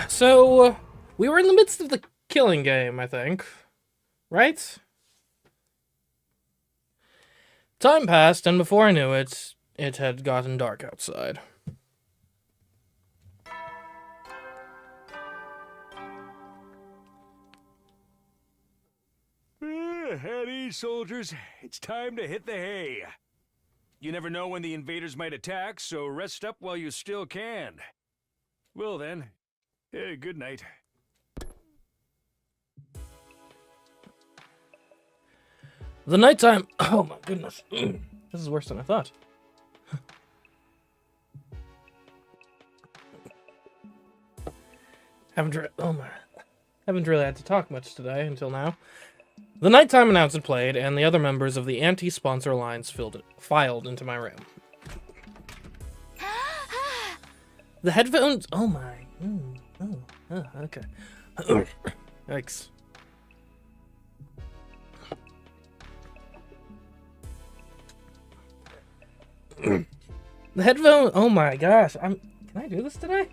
So, we were in the midst of the killing game, I think. Right? Time passed, and before I knew it, it had gotten dark outside. At ease, soldiers. It's time to hit the hay. You never know when the invaders might attack, so rest up while you still can. Well then, good night. The nighttime. Oh my goodness. This is worse than I thought. Haven't really had to talk much today until now. The nighttime announcement played, and the other members of the anti-sponsor alliance filed into my room. The headphones. Oh my. Okay. Yikes. The headphone. Oh my gosh. Can I do this today?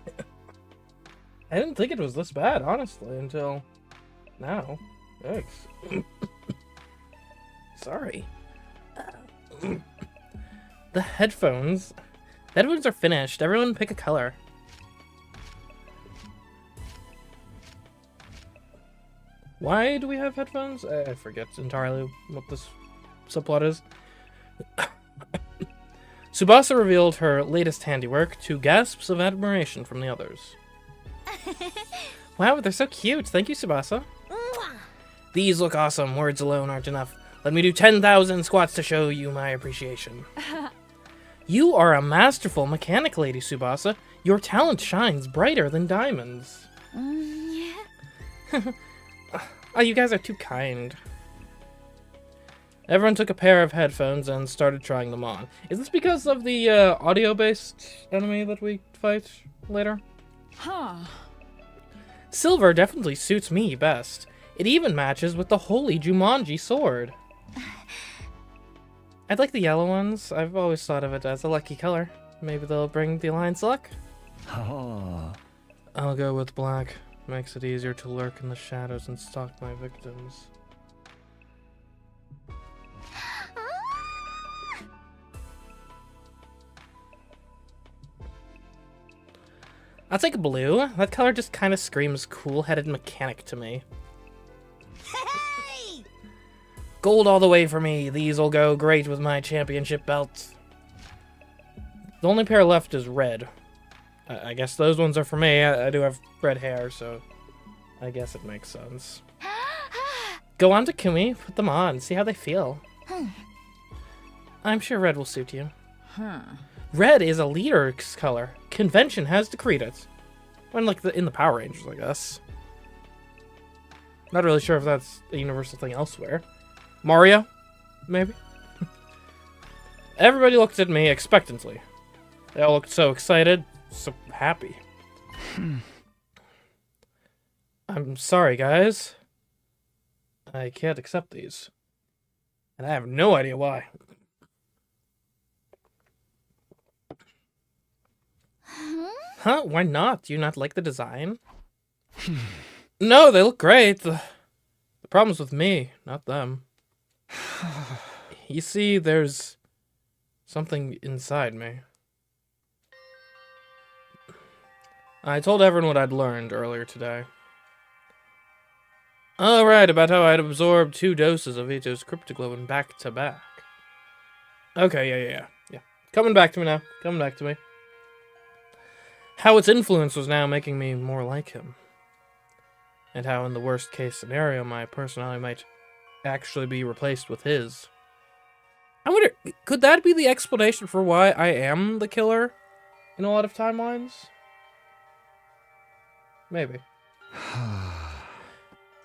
I didn't think it was this bad, honestly, until now. Yikes. Sorry. The headphones. The headphones are finished. Everyone pick a color. Why do we have headphones? I forget entirely what this subplot is. Tsubasa revealed her latest handiwork to gasps of admiration from the others. Wow, they're so cute. Thank you, Tsubasa. These look awesome. Words alone aren't enough. Let me do 10,000 squats to show you my appreciation. You are a masterful mechanic, Lady Tsubasa. Your talent shines brighter than diamonds. Oh, you guys are too kind. Everyone took a pair of headphones and started trying them on. Is this because of the audio-based enemy that we fight later? Huh. Silver definitely suits me best. It even matches with the holy Jumanji sword. I'd like the yellow ones. I've always thought of it as a lucky color. Maybe they'll bring the alliance luck? Oh. I'll go with black. Makes it easier to lurk in the shadows and stalk my victims. I'll take blue. That color just kind of screams cool-headed mechanic to me. Hey! Gold all the way for me. These'll go great with my championship belt. The only pair left is red. I guess those ones are for me. I do have red hair, so I guess it makes sense. Go on to Kumi, put them on, see how they feel. I'm sure red will suit you. Red is a leader's color. Convention has decreed it. Unlike in the Power Rangers, I guess. Not really sure if that's a universal thing elsewhere. Mario? Maybe? Everybody looked at me expectantly. They all looked so excited, so happy. I'm sorry, guys. I can't accept these. And I have no idea why. Huh? Why not? Do you not like the design? No, they look great. The problem's with me, not them. You see, there's something inside me. I told everyone what I'd learned earlier today. Oh, right, about how I'd absorbed 2 doses of Ito's cryptoglobin back to back. Okay, yeah. Coming back to me now. Coming back to me. How its influence was now making me more like him. And how in the worst case scenario my personality might actually be replaced with his. I wonder, could that be the explanation for why I am the killer in a lot of timelines? Maybe.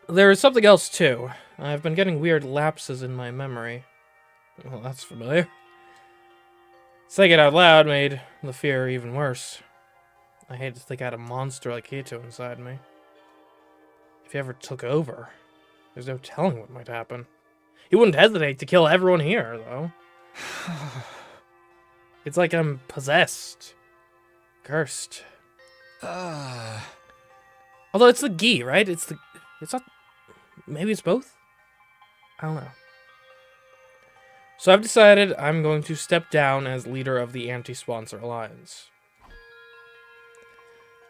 There is something else too. I've been getting weird lapses in my memory. Well, that's familiar. Saying it out loud made the fear even worse. I hate to think I had a monster like Ito inside me. If he ever took over, there's no telling what might happen. He wouldn't hesitate to kill everyone here, though. It's like I'm possessed. Cursed. Although it's the gi, right? It's not... Maybe it's both? I don't know. So I've decided I'm going to step down as leader of the anti-sponsor alliance.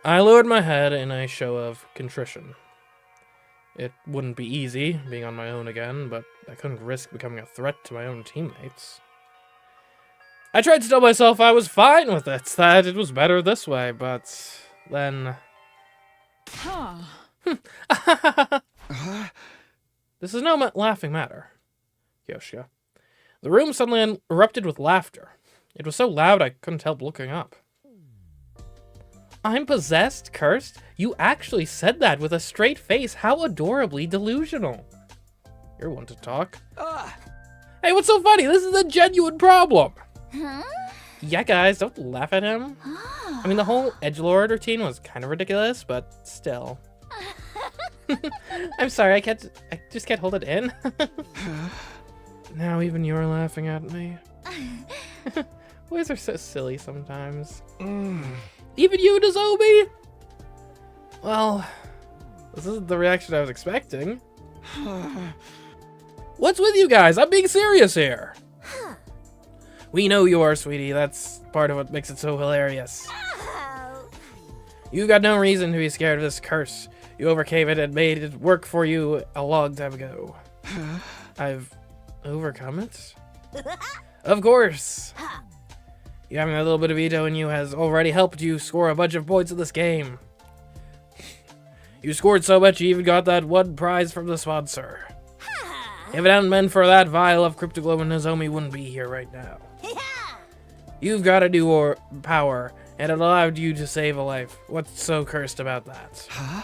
I lowered my head in a show of contrition. It wouldn't be easy, being on my own again, but I couldn't risk becoming a threat to my own teammates. I tried to tell myself I was fine with it, that it was better this way, but then... This is no laughing matter, Yoshia. The room suddenly erupted with laughter. It was so loud I couldn't help looking up. I'm possessed, cursed? You actually said that with a straight face. How adorably delusional. You're one to talk. Hey, what's so funny? This is a genuine problem. Huh? Yeah, guys, don't laugh at him. I mean, the whole edgelord routine was kind of ridiculous, but still. I'm sorry, I just can't hold it in. Now even you're laughing at me. Boys are so silly sometimes. Even you, Nozomi? Well, this isn't the reaction I was expecting. What's with you guys? I'm being serious here. We know you are, sweetie. That's part of what makes it so hilarious. You got no reason to be scared of this curse. You overcame it and made it work for you a long time ago. I've overcome it? Of course. You having a little bit of veto in you has already helped you score a bunch of points in this game. You scored so much you even got that one prize from the sponsor. If it hadn't been for that vial of Cryptoglobin, Nozomi wouldn't be here right now. You've got a new power, and it allowed you to save a life. What's so cursed about that? Huh?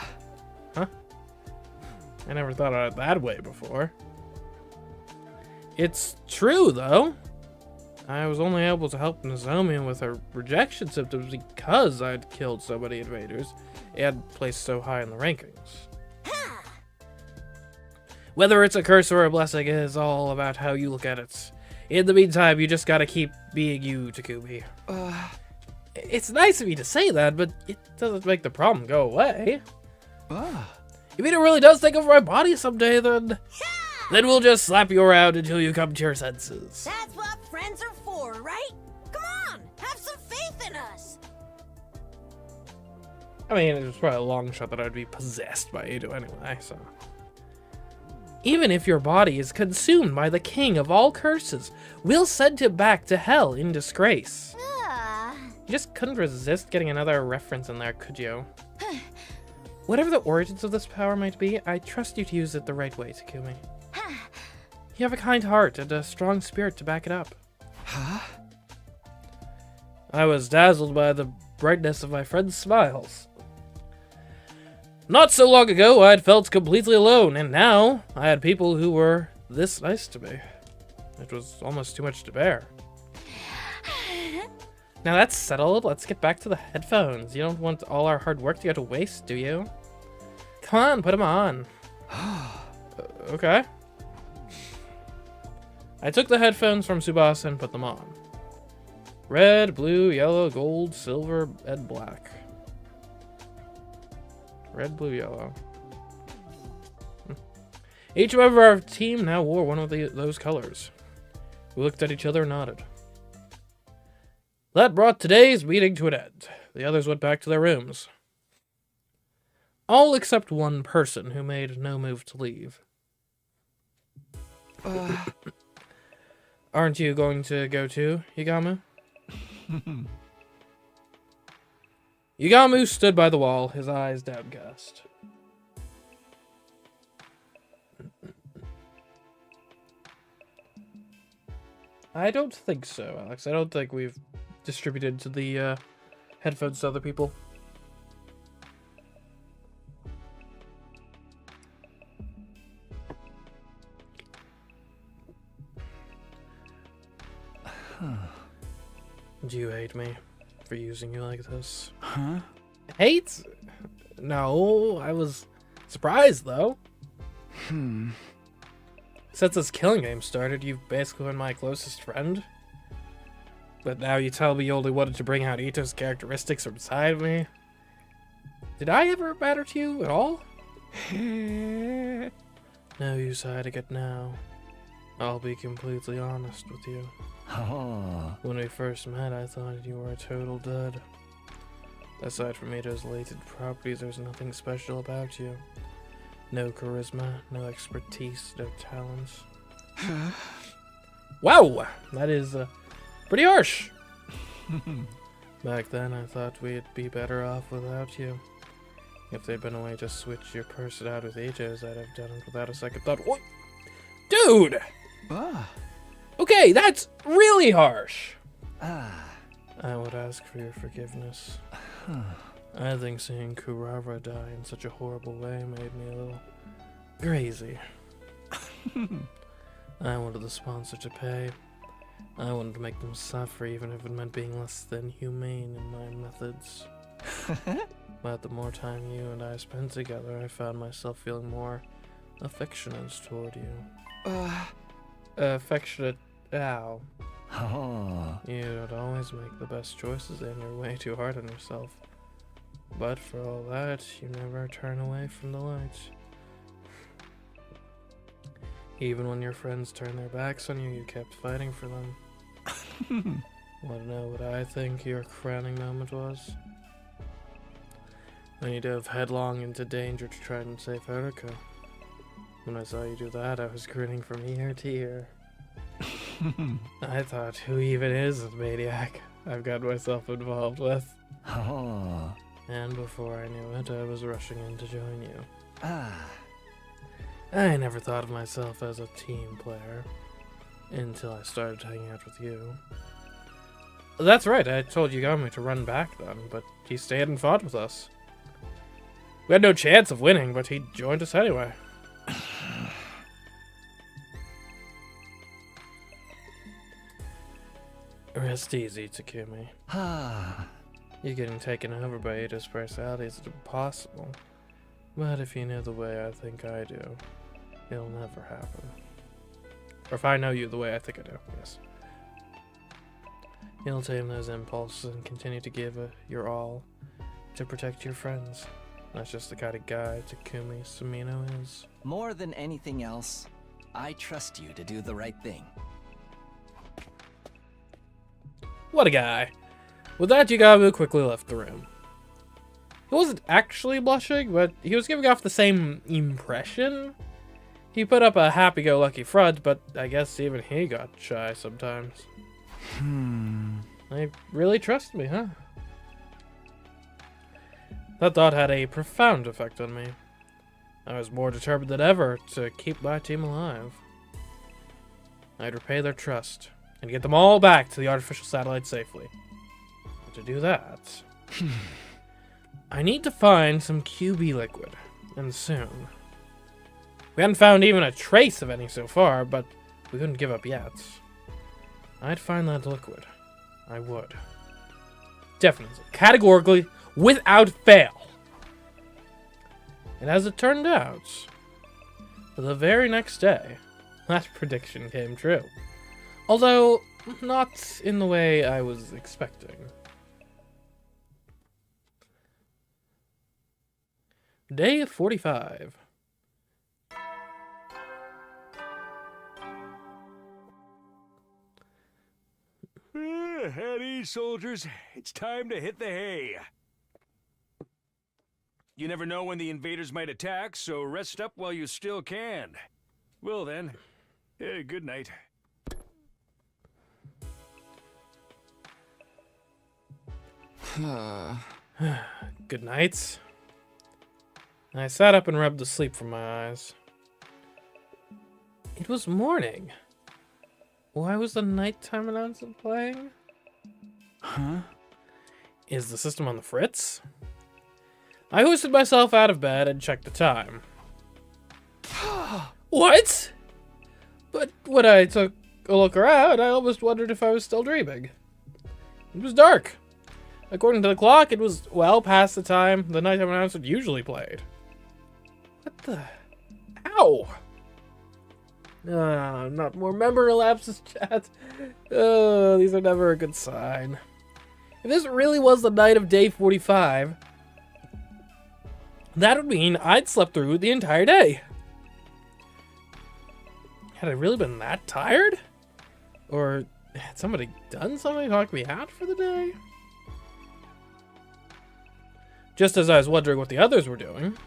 I never thought of it that way before. It's true, though. I was only able to help Nozomi with her rejection symptoms because I'd killed so many invaders and placed so high in the rankings. Whether it's a curse or a blessing is all about how you look at it. In the meantime, you just gotta keep being you, Takumi. It's nice of you to say that, but it doesn't make the problem go away. You mean it really does take over my body someday, then? Then we'll just slap you around until you come to your senses. That's what friends are for, right? Come on, have some faith in us. I mean, it was probably a long shot that I'd be possessed by Ito anyway, so... Even if your body is consumed by the king of all curses, we'll send him back to hell in disgrace. You just couldn't resist getting another reference in there, could you? Whatever the origins of this power might be, I trust you to use it the right way, Takumi. You have a kind heart and a strong spirit to back it up. I was dazzled by the brightness of my friend's smiles. Not so long ago, I'd felt completely alone, and now I had people who were this nice to me. It was almost too much to bear. Now that's settled. Let's get back to the headphones. You don't want all our hard work to go to waste, do you? Come on, put them on. Okay. I took the headphones from Tsubasa and put them on. Red, blue, yellow, gold, silver, and black. Red, blue, yellow. Each member of our team now wore one of those colors. We looked at each other and nodded. That brought today's meeting to an end. The others went back to their rooms. All except one person who made no move to leave. Aren't you going to go too, Yugamu? Yugamu stood by the wall, his eyes downcast. I don't think so, Alex. I don't think we've distributed to the headphones to other people. Do you hate me for using you like this? Huh? Hate? No, I was surprised though. Since this killing game started, you've basically been my closest friend. But now you tell me you only wanted to bring out Ito's characteristics from inside of me. Did I ever matter to you at all? No use hiding it now. I'll be completely honest with you. When we first met, I thought you were a total dud. Aside from Ito's latent properties, there's nothing special about you. No charisma, no expertise, no talents. Wow! That is pretty harsh. Back then, I thought we'd be better off without you. If there'd been a way to switch your person out with Ito's, I'd have done it without a second thought. What? Dude! Okay, that's really harsh. I would ask for your forgiveness. I think seeing Kurara die in such a horrible way made me a little crazy. I wanted the sponsor to pay. I wanted to make them suffer, even if it meant being less than humane in my methods. But the more time you and I spent together, I found myself feeling more affectionate toward you. Affectionate? Ow. You'd always make the best choices and you're way too hard on yourself. But for all that, you never turn away from the light. Even when your friends turned their backs on you, you kept fighting for them. Want to know what I think your crowning moment was? When you dove headlong into danger to try and save Haruka. When I saw you do that, I was grinning from ear to ear. I thought, who even is this maniac I've got myself involved with? And before I knew it, I was rushing in to join you. I never thought of myself as a team player until I started hanging out with you. That's right, I told Yagami to run back then, but he stayed and fought with us. We had no chance of winning, but he joined us anyway. Rest easy, Takumi. You getting taken over by Ito's personality is impossible. But if you know the way I think I do, it'll never happen. Or if I know you the way I think I do, yes. You'll tame those impulses and continue to give your all to protect your friends. That's just the kind of guy Takumi Sumino is. More than anything else, I trust you to do the right thing. What a guy. With that, Yagami quickly left the room. He wasn't actually blushing, but he was giving off the same impression. He put up a happy-go-lucky front, but I guess even he got shy sometimes. They really trust me, huh? That thought had a profound effect on me. I was more determined than ever to keep my team alive. I'd repay their trust and get them all back to the artificial satellite safely. But to do that, I need to find some QB liquid, and soon. We hadn't found even a trace of any so far, but we couldn't give up yet. I'd find that liquid. I would. Definitely. Categorically, without fail. And as it turned out, the very next day, that prediction came true. Although, not in the way I was expecting. Day 45. At ease, soldiers. It's time to hit the hay. You never know when the invaders might attack, so rest up while you still can. Well then, good night. Good night. I sat up and rubbed the sleep from my eyes. It was morning. Why was the nighttime announcement playing? Huh? Is the system on the fritz? I hoisted myself out of bed and checked the time. What? But when I took a look around, I almost wondered if I was still dreaming. It was dark. According to the clock, it was well past the time the nighttime announcement usually played. What the? Ow! Not more memory lapses, chat. These are never a good sign. If this really was the night of day 45, That would mean I'd slept through the entire day. Had I really been that tired? Or had somebody done something to knock me out for the day? Just as I was wondering what the others were doing.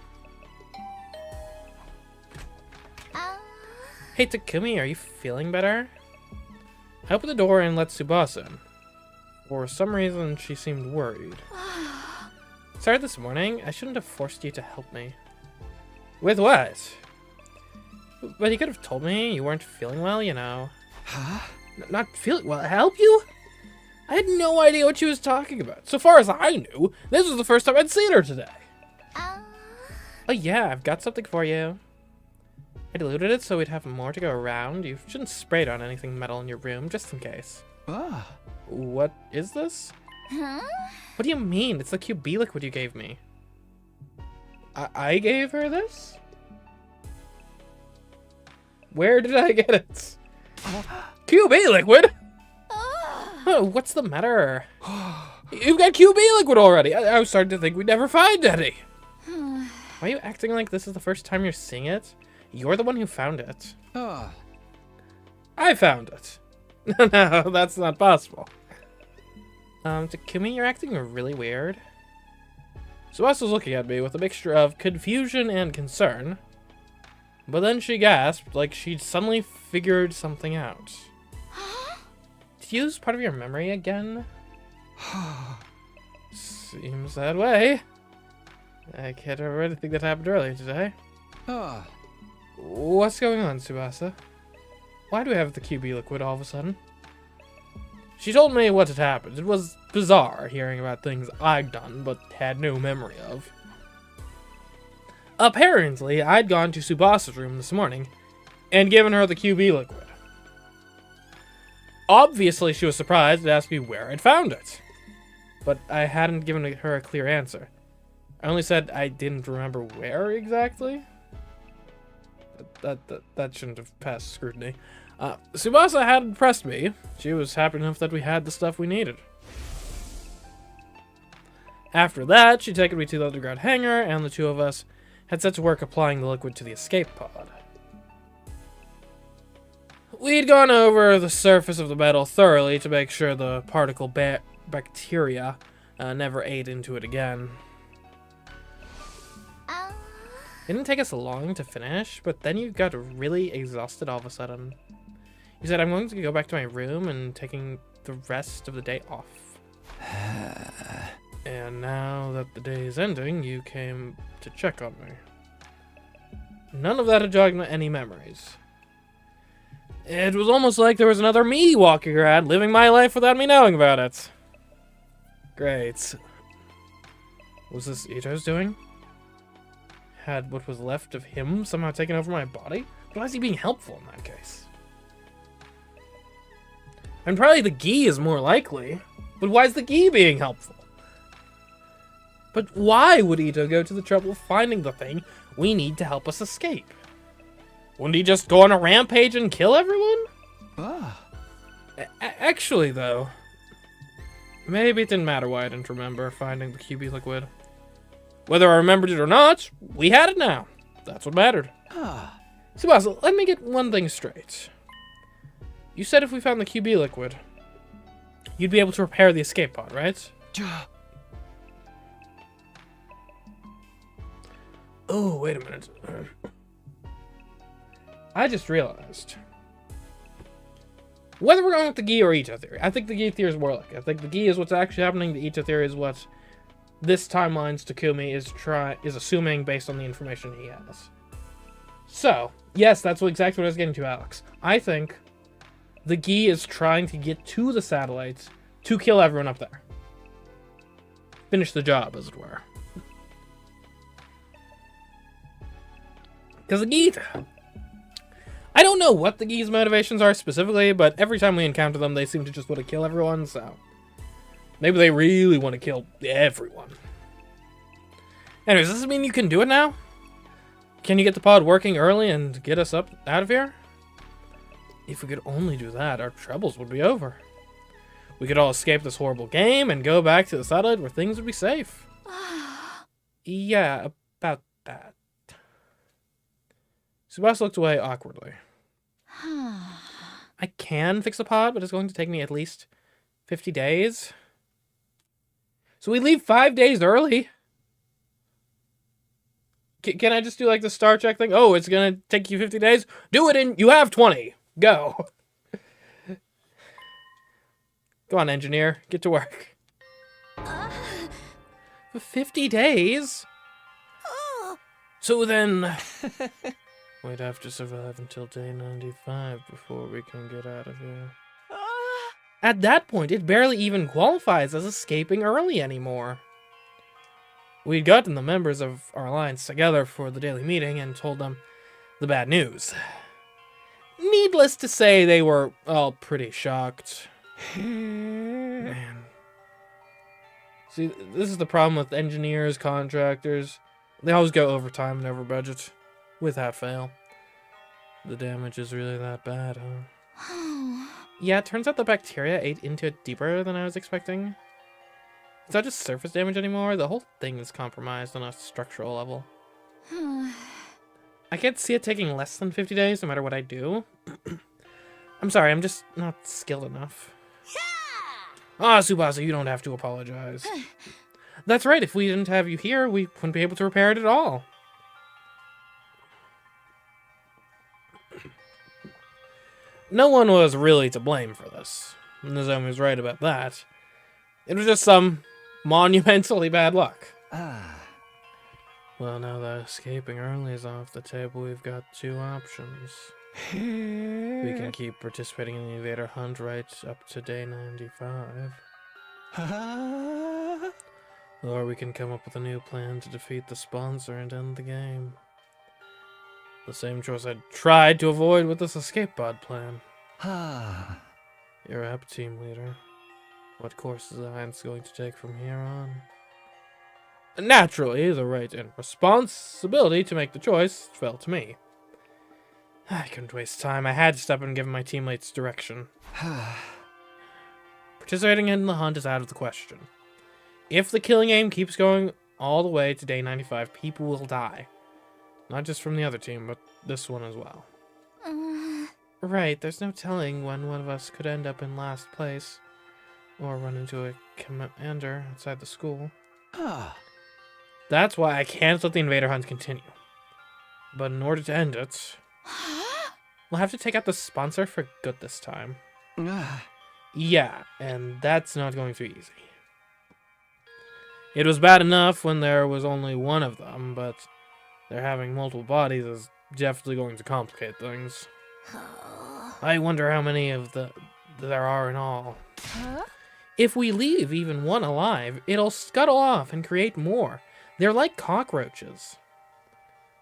Hey Takumi, are you feeling better? I opened the door and let Tsubasa in. For some reason, she seemed worried. Sorry this morning, I shouldn't have forced you to help me. With what? But you could have told me you weren't feeling well, you know. Huh? Not feeling well? Help you? I had no idea what she was talking about. So far as I knew, this was the first time I'd seen her today. Oh yeah, I've got something for you. I diluted it so we'd have more to go around. You shouldn't spray it on anything metal in your room, just in case. Ah. What is this? Huh? What do you mean? It's the QB liquid you gave me. I gave her this? Where did I get it? QB liquid? Oh, what's the matter? You've got QB liquid already. I was starting to think we'd never find any. Why are you acting like this is the first time you're seeing it? You're the one who found it. Ah. I found it. No, that's not possible. Takumi, you're acting really weird. Celeste was looking at me with a mixture of confusion and concern. But then she gasped like she'd suddenly figured something out. Did you use part of your memory again? Seems that way. I can't remember anything that happened earlier today. Ah. What's going on, Tsubasa? Why do we have the QB liquid all of a sudden? She told me what had happened. It was bizarre hearing about things I'd done but had no memory of. Apparently, I'd gone to Tsubasa's room this morning and given her the QB liquid. Obviously, she was surprised and asked me where I'd found it. But I hadn't given her a clear answer. I only said I didn't remember where exactly. That shouldn't have passed scrutiny. Tsubasa had impressed me. She was happy enough that we had the stuff we needed. After that, she'd taken me to the underground hangar, and the two of us had set to work applying the liquid to the escape pod. We'd gone over the surface of the metal thoroughly to make sure the particle bacteria never ate into it again. It didn't take us long to finish, but then you got really exhausted all of a sudden. You said, I'm going to go back to my room and taking the rest of the day off. And now that the day is ending, you came to check on me. None of that had jogged any memories. It was almost like there was another me walking around, living my life without me knowing about it. Great. Was this Ito's doing? Had what was left of him somehow taken over my body? Why is he being helpful in that case? And probably the gi is more likely. But why is the gi being helpful? But why would Ito go to the trouble of finding the thing we need to help us escape? Wouldn't he just go on a rampage and kill everyone? Ah. Actually, though, maybe it didn't matter why I didn't remember finding the QB liquid. Whether I remembered it or not, we had it now. That's what mattered. Ah. Tsubasa, let me get one thing straight. You said if we found the QB liquid, you'd be able to repair the escape pod, right? Oh, wait a minute. I just realized. Whether we're going with the gi or Ito theory, I think the gi theory is more likely. I think the gi is what's actually happening. The Ito theory is what this timeline's Takumi is assuming based on the information he has. So, yes, that's exactly what I was getting to, Alex. I think the gi is trying to get to the satellites to kill everyone up there. Finish the job, as it were. Because the gi... I don't know what the gi's motivations are specifically, but every time we encounter them, they seem to just want to kill everyone, so... maybe they really want to kill everyone. Anyways, does this mean you can do it now? Can you get the pod working early and get us up out of here? If we could only do that, our troubles would be over. We could all escape this horrible game and go back to the satellite where things would be safe. Yeah, about that. Subas looked away awkwardly. I can fix the pod, but it's going to take me at least 50 days. So we leave 5 days early. Can I just do like the Star Trek thing? Oh, it's going to take you 50 days? Do it and you have 20. Go. Go on, engineer. Get to work. 50 days? So then... we'd have to survive until day 95 before we can get out of here. At that point, it barely even qualifies as escaping early anymore. We'd gotten the members of our alliance together for the daily meeting and told them the bad news. Needless to say, they were all pretty shocked. Man. See, this is the problem with engineers, contractors. They always go overtime and over budget. Without fail. The damage is really that bad, huh? Yeah, it turns out the bacteria ate into it deeper than I was expecting. It's not just surface damage anymore, the whole thing is compromised on a structural level. I can't see it taking less than 50 days no matter what I do. I'm sorry, I'm just not skilled enough. Ah, Tsubasa, you don't have to apologize. That's right, if we didn't have you here, we wouldn't be able to repair it at all. No one was really to blame for this. Nozomi was right about that. It was just some monumentally bad luck. Well, now that escaping early is off the table, we've got two options. We can keep participating in the invader hunt right up to day 95. Or we can come up with a new plan to defeat the sponsor and end the game. The same choice I tried to avoid with this escape pod plan. You're up, team leader. What course is the Alliance going to take from here on? Naturally, the right and responsibility to make the choice fell to me. I couldn't waste time. I had to step in and give my teammates direction. Participating in the hunt is out of the question. If the killing aim keeps going all the way to day 95, people will die. Not just from the other team, but this one as well. Right, there's no telling when one of us could end up in last place. Or run into a commander outside the school. That's why I can't let the invader hunt continue. But in order to end it, we'll have to take out the sponsor for good this time. Yeah, and that's not going to be easy. It was bad enough when there was only one of them, but they're having multiple bodies is definitely going to complicate things. I wonder how many of there are in all. If we leave even one alive, it'll scuttle off and create more. They're like cockroaches.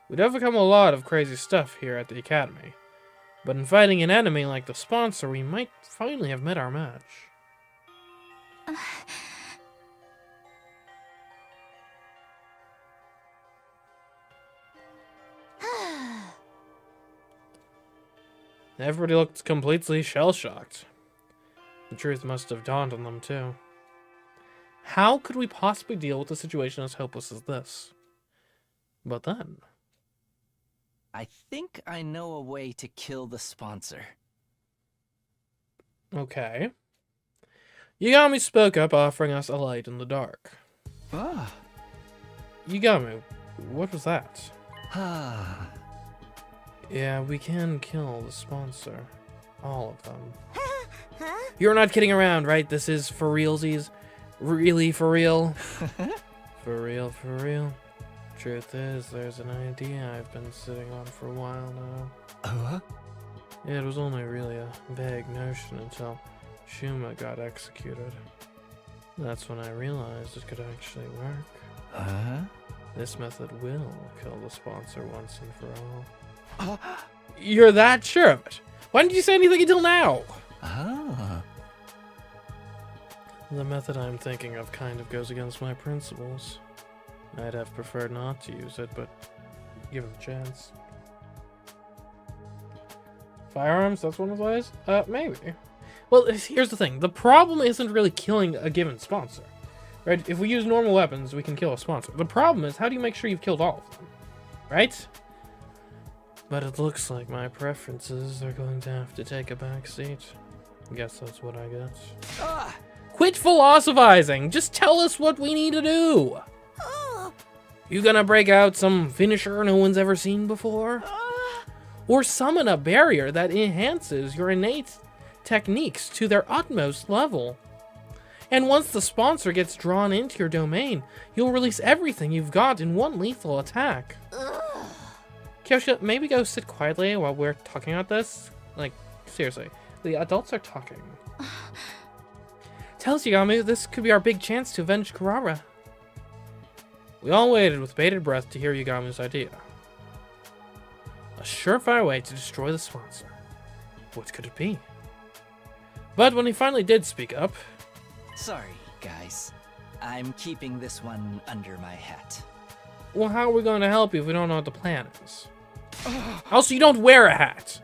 We'd overcome a lot of crazy stuff here at the Academy. But in fighting an enemy like the sponsor, we might finally have met our match. Everybody looked completely shell-shocked. The truth must have dawned on them, too. How could we possibly deal with a situation as hopeless as this? But then... I think I know a way to kill the sponsor. Okay. Yagami spoke up, offering us a light in the dark. Yagami, what was that? Yeah, we can kill the sponsor. All of them. You're not kidding around, right? This is for realsies? Really for real? For real, for real. Truth is, there's an idea I've been sitting on for a while now. Yeah, it was only really a vague notion until Shuma got executed. That's when I realized it could actually work. This method will kill the sponsor once and for all. You're that sure of it? Why didn't you say anything until now? The method I'm thinking of kind of goes against my principles. I'd have preferred not to use it, but given the chance. Firearms, that's one of the ways? Maybe. Well, here's the thing. The problem isn't really killing a given sponsor. Right? If we use normal weapons, we can kill a sponsor. The problem is, how do you make sure you've killed all of them? Right? But it looks like my preferences are going to have to take a back seat. I guess that's what I get. Ah! Quit philosophizing! Just tell us what we need to do! You gonna break out some finisher no one's ever seen before? Or summon a barrier that enhances your innate techniques to their utmost level? And once the sponsor gets drawn into your domain, you'll release everything you've got in one lethal attack. Kyoshka, maybe go sit quietly while we're talking about this? Like, seriously, the adults are talking. Tell us, Yagamu, this could be our big chance to avenge Kurara. We all waited with bated breath to hear Yagamu's idea. A surefire way to destroy the sponsor. What could it be? But when he finally did speak up... Sorry, guys. I'm keeping this one under my hat. Well, how are we going to help you if we don't know what the plan is? Also, you don't wear a hat.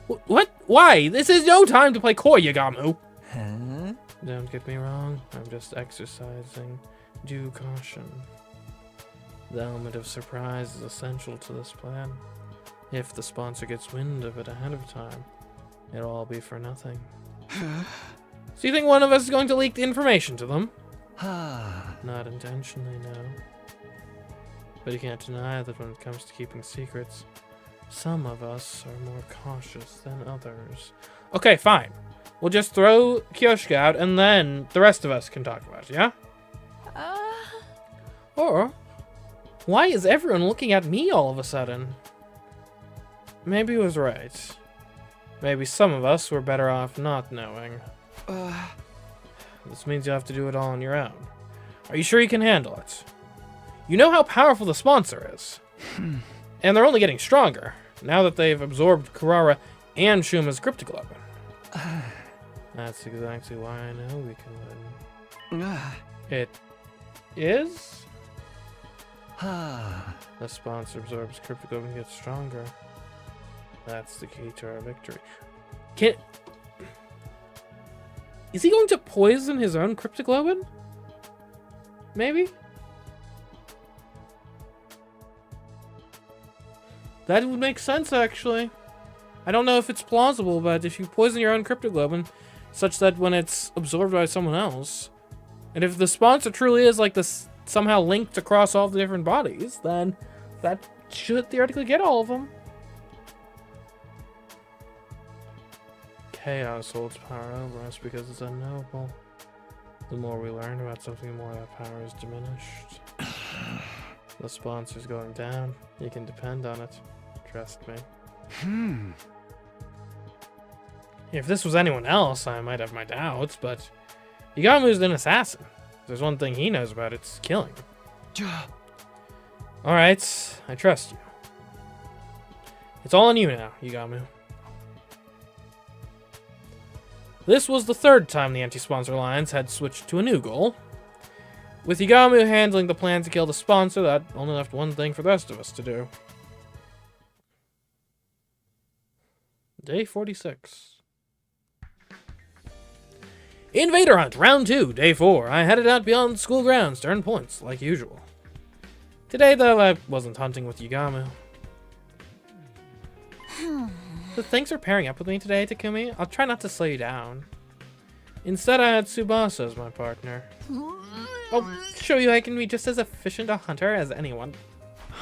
What? Why? This is no time to play coy, Yagamu. Huh? Don't get me wrong. I'm just exercising due caution. The element of surprise is essential to this plan. If the sponsor gets wind of it ahead of time, it'll all be for nothing. So you think one of us is going to leak the information to them? Not intentionally, no. But you can't deny that when it comes to keeping secrets, some of us are more cautious than others. Okay, fine. We'll just throw Kyoshka out and then the rest of us can talk about it, yeah? Or, why is everyone looking at me all of a sudden? Maybe he was right. Maybe some of us were better off not knowing. This means you have to do it all on your own. Are you sure you can handle it? You know how powerful the sponsor is. And they're only getting stronger, now that they've absorbed Kurara and Shuma's cryptoglobin. That's exactly why I know we can win. It is? The sponsor absorbs cryptoglobin and gets stronger. That's the key to our victory. Is he going to poison his own cryptoglobin? Maybe? That would make sense, actually. I don't know if it's plausible, but if you poison your own cryptoglobin, such that when it's absorbed by someone else, and if the sponsor truly is like this, somehow linked across all the different bodies, then that should theoretically get all of them. Chaos holds power over us because it's unknowable. The more we learn about something, the more that power is diminished. The sponsor's going down. You can depend on it. Trust me. If this was anyone else, I might have my doubts, but Yagamu's an assassin. If there's one thing he knows about, it's killing. Alright, I trust you. It's all on you now, Yagamu. This was the third time the anti-sponsor alliance had switched to a new goal. With Yagamu handling the plan to kill the sponsor, that only left one thing for the rest of us to do. Day 46. Invader Hunt, Round 2, Day 4. I headed out beyond school grounds to earn points, like usual. Today, though, I wasn't hunting with Yagamu. So thanks for pairing up with me today, Takumi. I'll try not to slow you down. Instead, I had Tsubasa as my partner. I'll show you I can be just as efficient a hunter as anyone.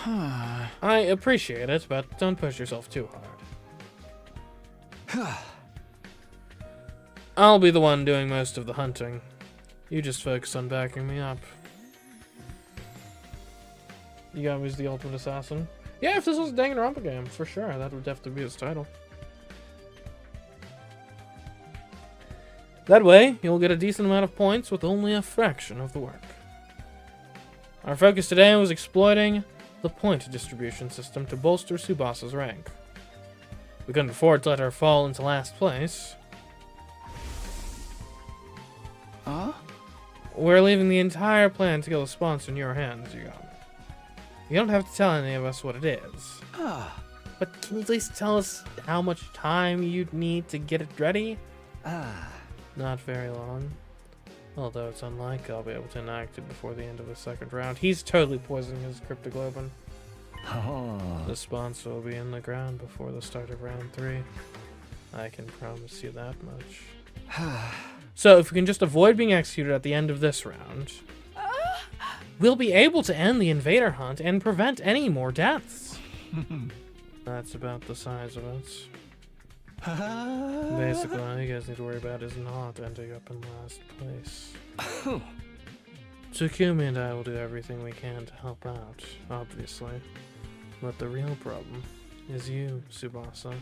I appreciate it, but don't push yourself too hard. I'll be the one doing most of the hunting. You just focus on backing me up. Yagamu's the ultimate assassin. Yeah, if this was a Danganronpa game, for sure, that would definitely be his title. That way, you'll get a decent amount of points with only a fraction of the work. Our focus today was exploiting the point distribution system to bolster Tsubasa's rank. We couldn't afford to let her fall into last place. We're leaving the entire plan to kill the sponsor in your hands, Yagamu. You don't have to tell any of us what it is. But can you at least tell us how much time you'd need to get it ready? Not very long. Although it's unlikely I'll be able to enact it before the end of the second round. He's totally poisoning his cryptoglobin. Oh. The sponsor will be in the ground before the start of round 3. I can promise you that much. So if we can just avoid being executed at the end of this round, we'll be able to end the invader hunt and prevent any more deaths. That's about the size of it. Basically, all you guys need to worry about is not ending up in last place. Takumi and I will do everything we can to help out, obviously. But the real problem is you, Tsubasa.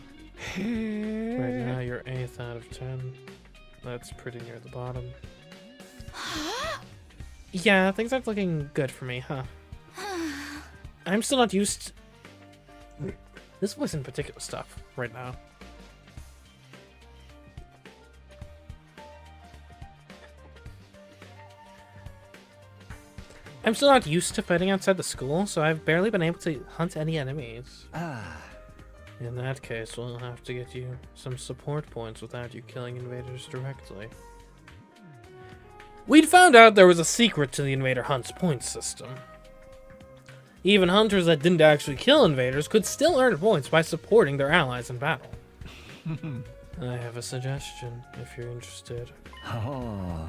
Right now, you're 8th out of 10. That's pretty near the bottom. Yeah, things aren't looking good for me, huh? I'm still not used to this voice in particular stuff right now. I'm still not used to fighting outside the school, so I've barely been able to hunt any enemies. In that case, we'll have to get you some support points without you killing invaders directly. We'd found out there was a secret to the Invader Hunt's points system. Even hunters that didn't actually kill invaders could still earn points by supporting their allies in battle. I have a suggestion, if you're interested.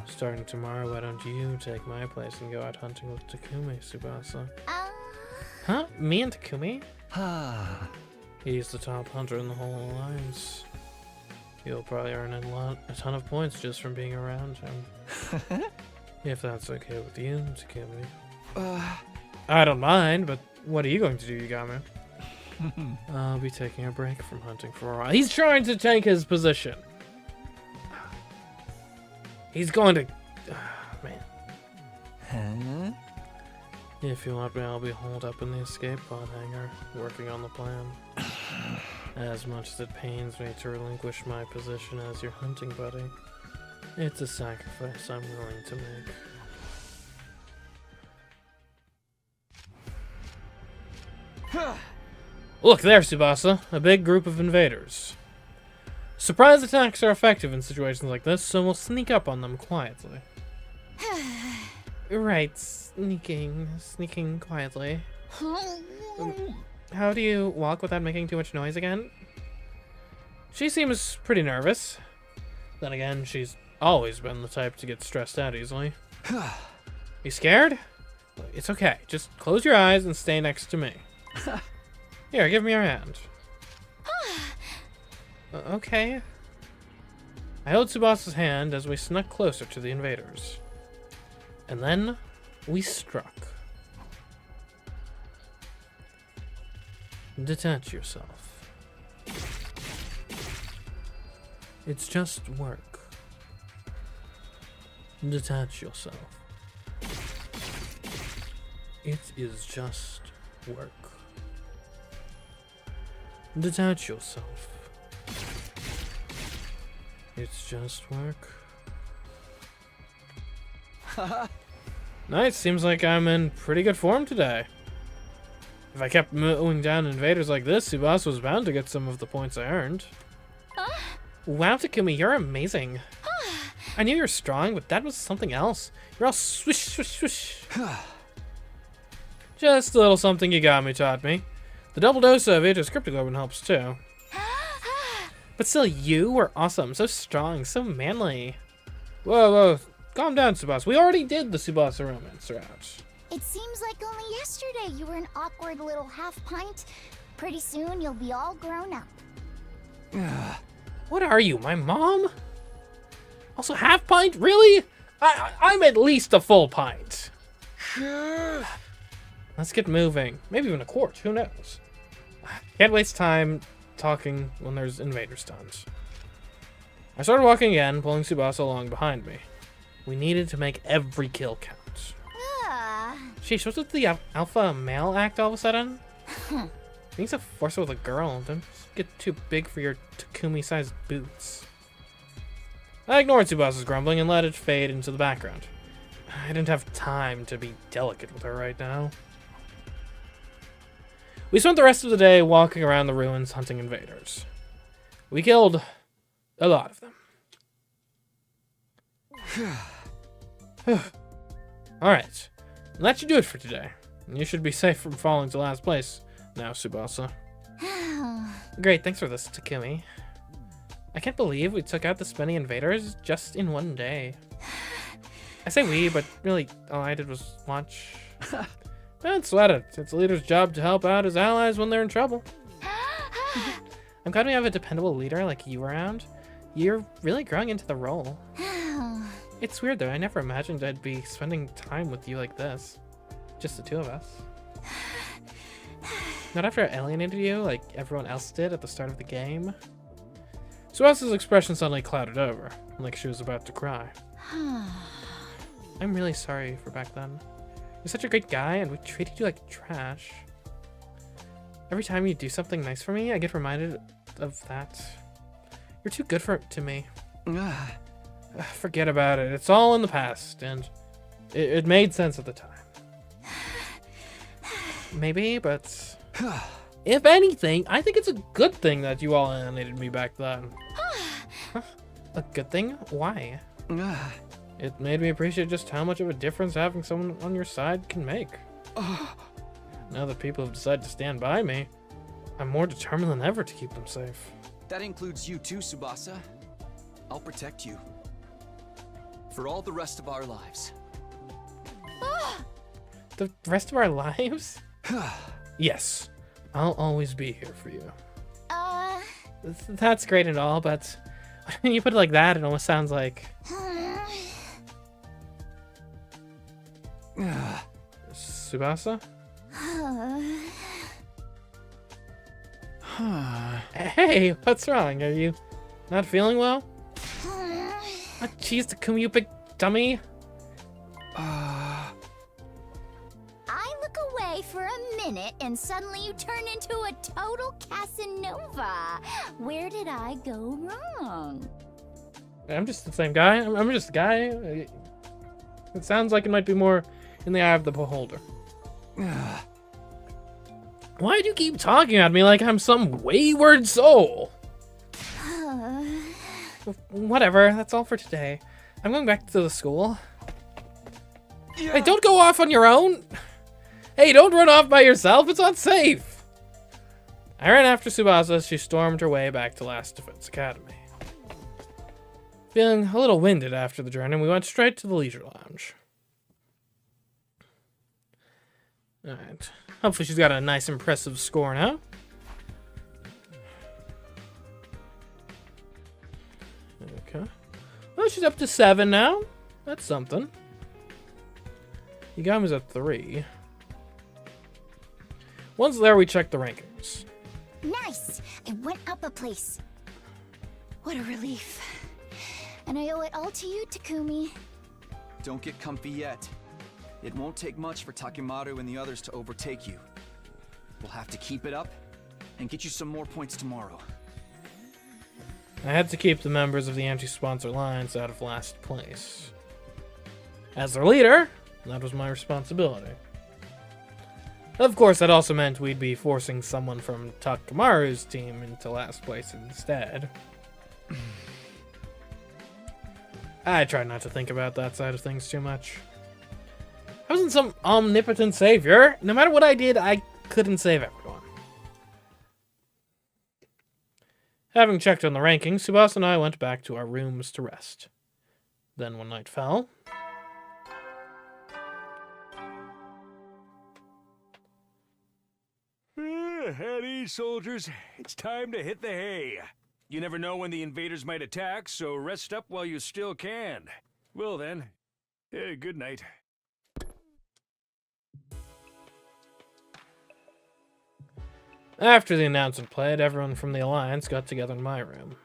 Starting tomorrow, why don't you take my place and go out hunting with Takumi, Tsubasa? Huh? Me and Takumi? He's the top hunter in the whole alliance. You'll probably earn a ton of points just from being around him. If that's okay with you, Takumi. I don't mind, but what are you going to do, Yagami? I'll be taking a break from hunting for a while. He's trying to take his position. He's going to... man. If you want me, I'll be holed up in the escape pod hangar, working on the plan. As much as it pains me to relinquish my position as your hunting buddy, it's a sacrifice I'm willing to make. Look there, Tsubasa. A big group of invaders. Surprise attacks are effective in situations like this, so we'll sneak up on them quietly. Right, sneaking quietly. How do you walk without making too much noise again? She seems pretty nervous. Then again, she's always been the type to get stressed out easily. You scared? It's okay. Just close your eyes and stay next to me. Here, give me your hand. Okay. I held Tsubasa's hand as we snuck closer to the invaders. And then we struck. Detach yourself. It's just work. Detach yourself. It is just work. Detach yourself. It's just work. Nice, seems like I'm in pretty good form today. If I kept mowing down invaders like this, Tsubasa was bound to get some of the points I earned. Wow, Takumi, you're amazing. I knew you were strong, but that was something else. You're all swish, swish, swish. Just a little something Yagami taught me. The double dose of it, cryptoglobin helps too. But still, you were awesome, so strong, so manly. Whoa, calm down, Tsubasa. We already did the Tsubasa romance route. It seems like only yesterday you were an awkward little half pint. Pretty soon you'll be all grown up. What are you, my mom? Also, half pint? Really? I'm at least a full pint. Let's get moving. Maybe even a quart, who knows? Can't waste time talking when there's invader stuns. I started walking again, pulling Tsubasa along behind me. We needed to make every kill count. Sheesh, what's with the alpha male act all of a sudden? Being so forceful with a girl, don't get too big for your Takumi-sized boots. I ignored Tsubasa's grumbling and let it fade into the background. I didn't have time to be delicate with her right now. We spent the rest of the day walking around the ruins hunting invaders. We killed a lot of them. Alright. That should do it for today. You should be safe from falling to last place now, Tsubasa. Great, thanks for this, Takumi. I can't believe we took out this many invaders just in one day. I say we, but really all I did was watch. Don't sweat it. It's a leader's job to help out his allies when they're in trouble. I'm glad we have a dependable leader like you around. You're really growing into the role. It's weird though, I never imagined I'd be spending time with you like this. Just the two of us. Not after I alienated you like everyone else did at the start of the game. Suasa's expression suddenly clouded over, like she was about to cry. I'm really sorry for back then. You're such a great guy and we treated you like trash. Every time you do something nice for me, I get reminded of that. You're too good to me. Forget about it. It's all in the past, and it made sense at the time. Maybe, but if anything, I think it's a good thing that you all alienated me back then. A good thing? Why? It made me appreciate just how much of a difference having someone on your side can make. Now that people have decided to stand by me, I'm more determined than ever to keep them safe. That includes you too, Tsubasa. I'll protect you. For all the rest of our lives. The rest of our lives? Yes, I'll always be here for you. That's great and all, but when you put it like that, it almost sounds like... Tsubasa? Hey, what's wrong? Are you not feeling well? Oh, jeez, Takumi, you big dummy. I look away for a minute and suddenly you turn into a total Casanova. Where did I go wrong? I'm just the same guy. I'm just a guy. It sounds like it might be more in the eye of the beholder. Why do you keep talking at me like I'm some wayward soul? Whatever, that's all for today. I'm going back to the school. Hey, don't go off on your own. Hey, don't run off by yourself. It's not safe. I ran after Tsubasa as she stormed her way back to Last Defense Academy. Feeling a little winded after the journey, we went straight to the leisure lounge. Alright. Hopefully she's got a nice impressive score now. Okay. Well, she's up to 7 now. That's something. Yagami's at 3. Once there, we check the rankings. Nice! I went up a place. What a relief. And I owe it all to you, Takumi. Don't get comfy yet. It won't take much for Takemaru and the others to overtake you. We'll have to keep it up and get you some more points tomorrow. I had to keep the members of the anti-sponsor alliance out of last place. As their leader, that was my responsibility. Of course, that also meant we'd be forcing someone from Takemaru's team into last place instead. I tried not to think about that side of things too much. I wasn't some omnipotent savior. No matter what I did, I couldn't save everyone. Having checked on the rankings, Tsubasa and I went back to our rooms to rest. Then when night fell... At ease, soldiers. It's time to hit the hay. You never know when the invaders might attack, so rest up while you still can. Well then, good night. After the announcement played, everyone from the Alliance got together in my room.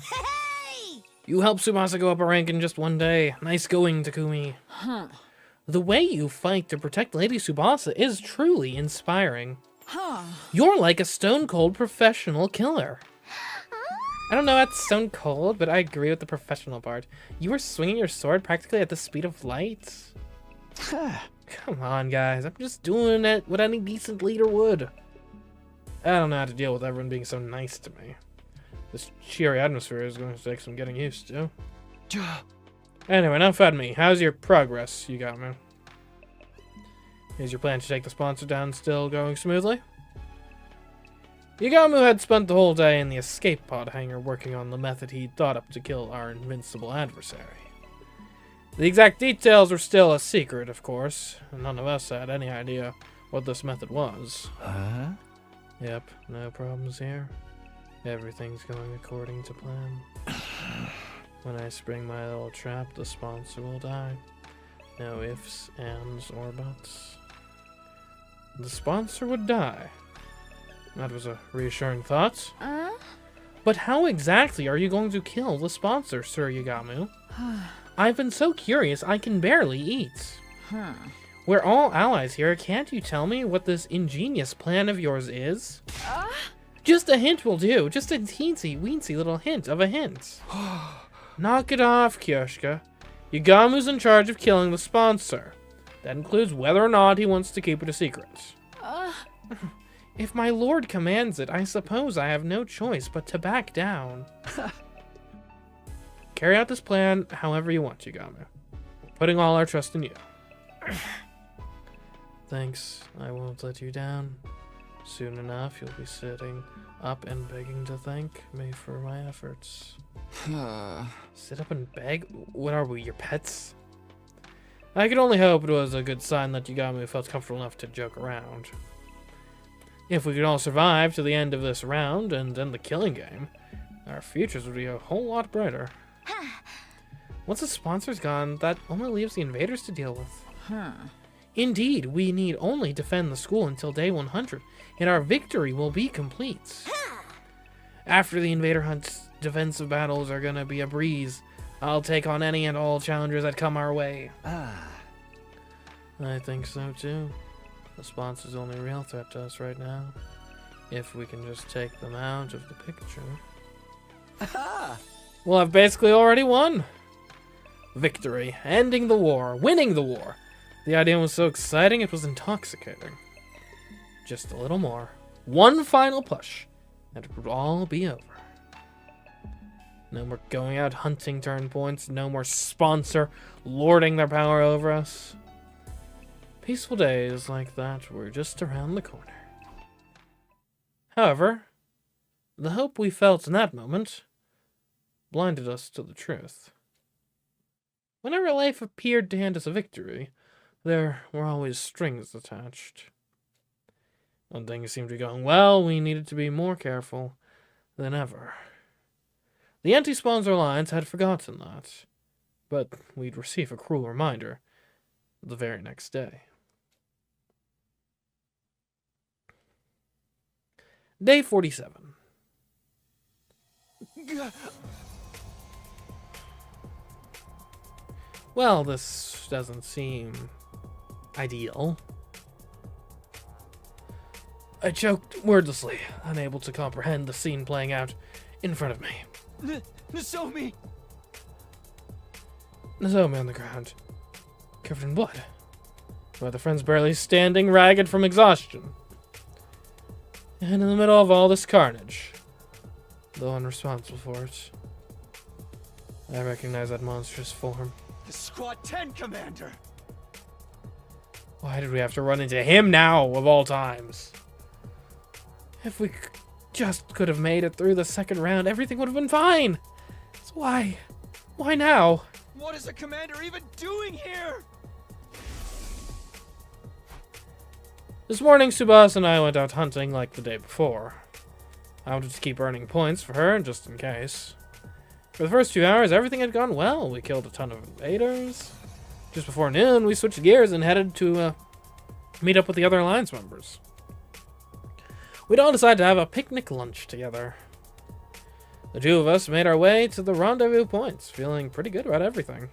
Hey! You helped Tsubasa go up a rank in just one day. Nice going, Takumi. Huh. The way you fight to protect Lady Tsubasa is truly inspiring. Huh. You're like a stone-cold professional killer. I don't know that's stone cold, but I agree with the professional part. You were swinging your sword practically at the speed of light. Come on, guys. I'm just doing it what any decent leader would. I don't know how to deal with everyone being so nice to me. This cheery atmosphere is going to take some getting used to. Anyway, enough about me. How's your progress, you got me? Is your plan to take the sponsor down still going smoothly? Yugamu had spent the whole day in the escape pod hangar working on the method he'd thought up to kill our invincible adversary. The exact details were still a secret, of course, and none of us had any idea what this method was. Huh? Yep, no problems here. Everything's going according to plan. When I spring my little trap, the sponsor will die. No ifs, ands, or buts. The sponsor would die. That was a reassuring thought. But how exactly are you going to kill the sponsor, Sir Yugamu? I've been so curious I can barely eat. We're all allies here. Can't you tell me what this ingenious plan of yours is? Just a hint will do. Just a teensy-weensy little hint of a hint. Knock it off, Kyoshka. Yugamu's in charge of killing the sponsor. That includes whether or not he wants to keep it a secret. If my lord commands it, I suppose I have no choice but to back down. Carry out this plan however you want, Yugamu. We're putting all our trust in you. Thanks, I won't let you down. Soon enough, you'll be sitting up and begging to thank me for my efforts. Sit up and beg? What are we, your pets? I could only hope it was a good sign that Yugamu felt comfortable enough to joke around. If we could all survive to the end of this round and then the killing game, our futures would be a whole lot brighter. Once the sponsor's gone, that only leaves the invaders to deal with. Indeed, we need only defend the school until day 100, and our victory will be complete. After the invader hunt, defensive battles are gonna be a breeze. I'll take on any and all challengers that come our way. I think so too. The sponsor's the only real threat to us right now. If we can just take them out of the picture. Well, I've basically already won. Victory. Ending the war. Winning the war. The idea was so exciting, it was intoxicating. Just a little more. One final push, and it would all be over. No more going out hunting turn points. No more sponsor lording their power over us. Peaceful days like that were just around the corner. However, the hope we felt in that moment blinded us to the truth. Whenever life appeared to hand us a victory, there were always strings attached. When things seemed to be going well, we needed to be more careful than ever. The anti-sponsor alliance had forgotten that, but we'd receive a cruel reminder the very next day. Day 47. Well, this doesn't seem ideal. I choked wordlessly, unable to comprehend the scene playing out in front of me. Nozomi! Nozomi on the ground, covered in blood. My other friends barely standing, ragged from exhaustion. And in the middle of all this carnage, the one responsible for it, I recognize that monstrous form. The Squad 10 commander! Why did we have to run into him now, of all times? If we just could have made it through the second round, everything would have been fine. So why? Why now? What is the commander even doing here? This morning, Tsubasa and I went out hunting like the day before. I wanted to keep earning points for her, just in case. For the first few hours, everything had gone well. We killed a ton of invaders. Just before noon, we switched gears and headed to meet up with the other alliance members. We'd all decided to have a picnic lunch together. The two of us made our way to the rendezvous points, feeling pretty good about everything.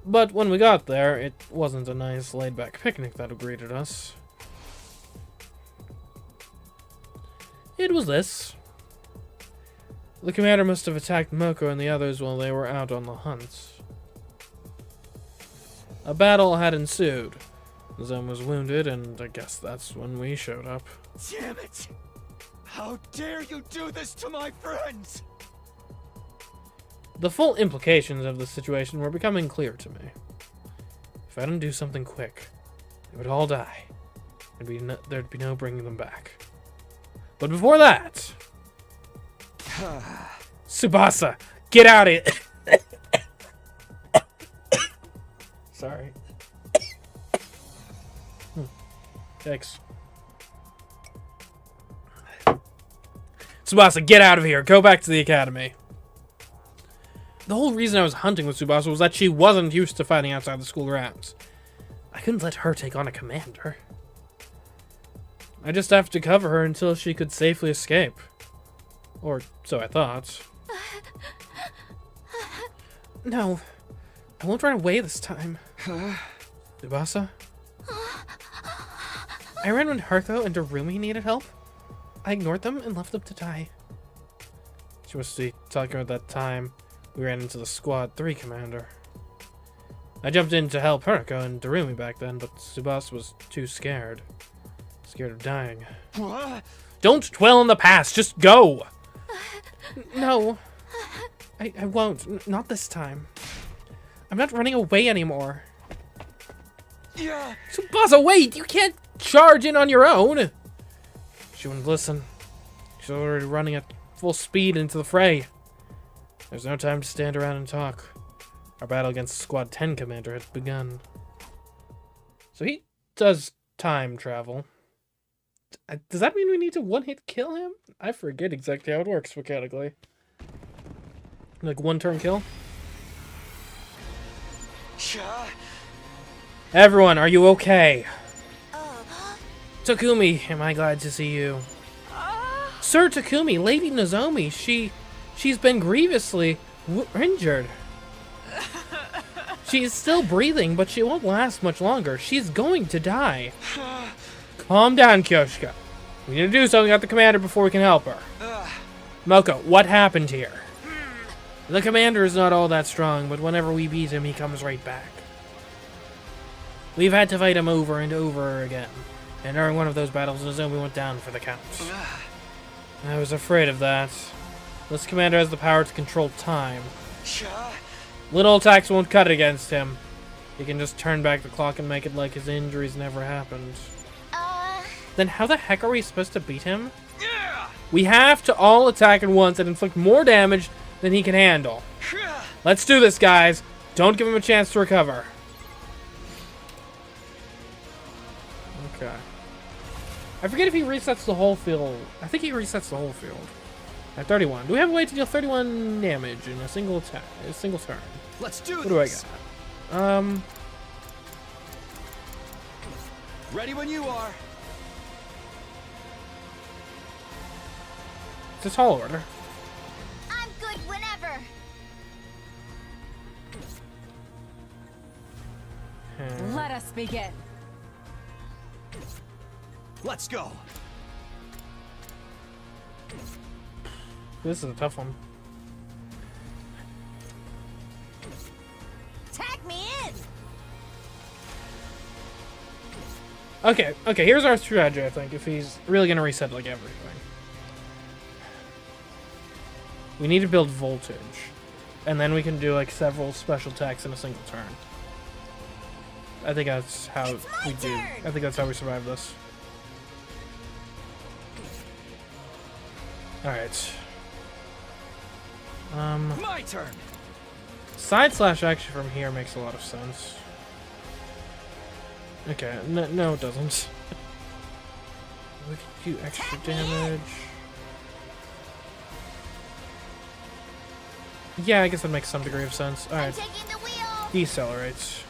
But when we got there, it wasn't a nice laid-back picnic that greeted us. It was this. The commander must have attacked Moko and the others while they were out on the hunt. A battle had ensued. Zone was wounded, and I guess that's when we showed up. Damn it! How dare you do this to my friends! The full implications of the situation were becoming clear to me. If I didn't do something quick, they would all die. There'd be no bringing them back. But before that... Tsubasa, get out of here! Sorry. Thanks. Tsubasa, get out of here. Go back to the academy. The whole reason I was hunting with Tsubasa was that she wasn't used to fighting outside the school grounds. I couldn't let her take on a commander. I just have to cover her until she could safely escape. Or so I thought. No, I won't run away this time. Tsubasa? I ran when Haruko and Darumi needed help. I ignored them and left them to die. She must be talking about that time we ran into the Squad 3 commander. I jumped in to help Haruko and Darumi back then, but Tsubasa was too scared. Scared of dying. What? Don't dwell on the past, just go! No. I won't. Not this time. I'm not running away anymore. Yeah. Tsubasa, wait! You can't charge in on your own! She wouldn't listen. She's already running at full speed into the fray. There's no time to stand around and talk. Our battle against Squad 10 commander had begun. So he does time travel. Does that mean we need to one-hit kill him? I forget exactly how it works mechanically. Like one-turn kill? Everyone, are you okay? Takumi, am I glad to see you? Sir Takumi, Lady Nozomi, she's been grievously injured. She is still breathing, but she won't last much longer. She's going to die. Calm down, Kyoshika. We need to do something about the commander before we can help her. Moko, what happened here? The commander is not all that strong, but whenever we beat him, he comes right back. We've had to fight him over and over again. And during one of those battles, Nozomi went down for the count. I was afraid of that. This commander has the power to control time. Little attacks won't cut against him. He can just turn back the clock and make it like his injuries never happened. Then how the heck are we supposed to beat him? We have to all attack at once and inflict more damage than he can handle. Let's do this, guys. Don't give him a chance to recover. Okay. I forget if he resets the whole field. I think he resets the whole field. At 31. Do we have a way to deal 31 damage in a single attack, a single turn? Let's do What this. do I got? Ready when you are. It's a tall order. I'm good whenever. Let us begin. Let's go. This is a tough one. Tag me in! Okay, here's our strategy, I think, if he's really going to reset, like, everything. We need to build voltage. And then we can do, like, several special attacks in a single turn. I think that's how we do. I think that's how we survive this. Alright. My turn. Side slash actually from here makes a lot of sense. Okay, no it doesn't. We can do extra damage. Yeah, I guess that makes some degree of sense. Alright. Taking the wheel. Decelerates.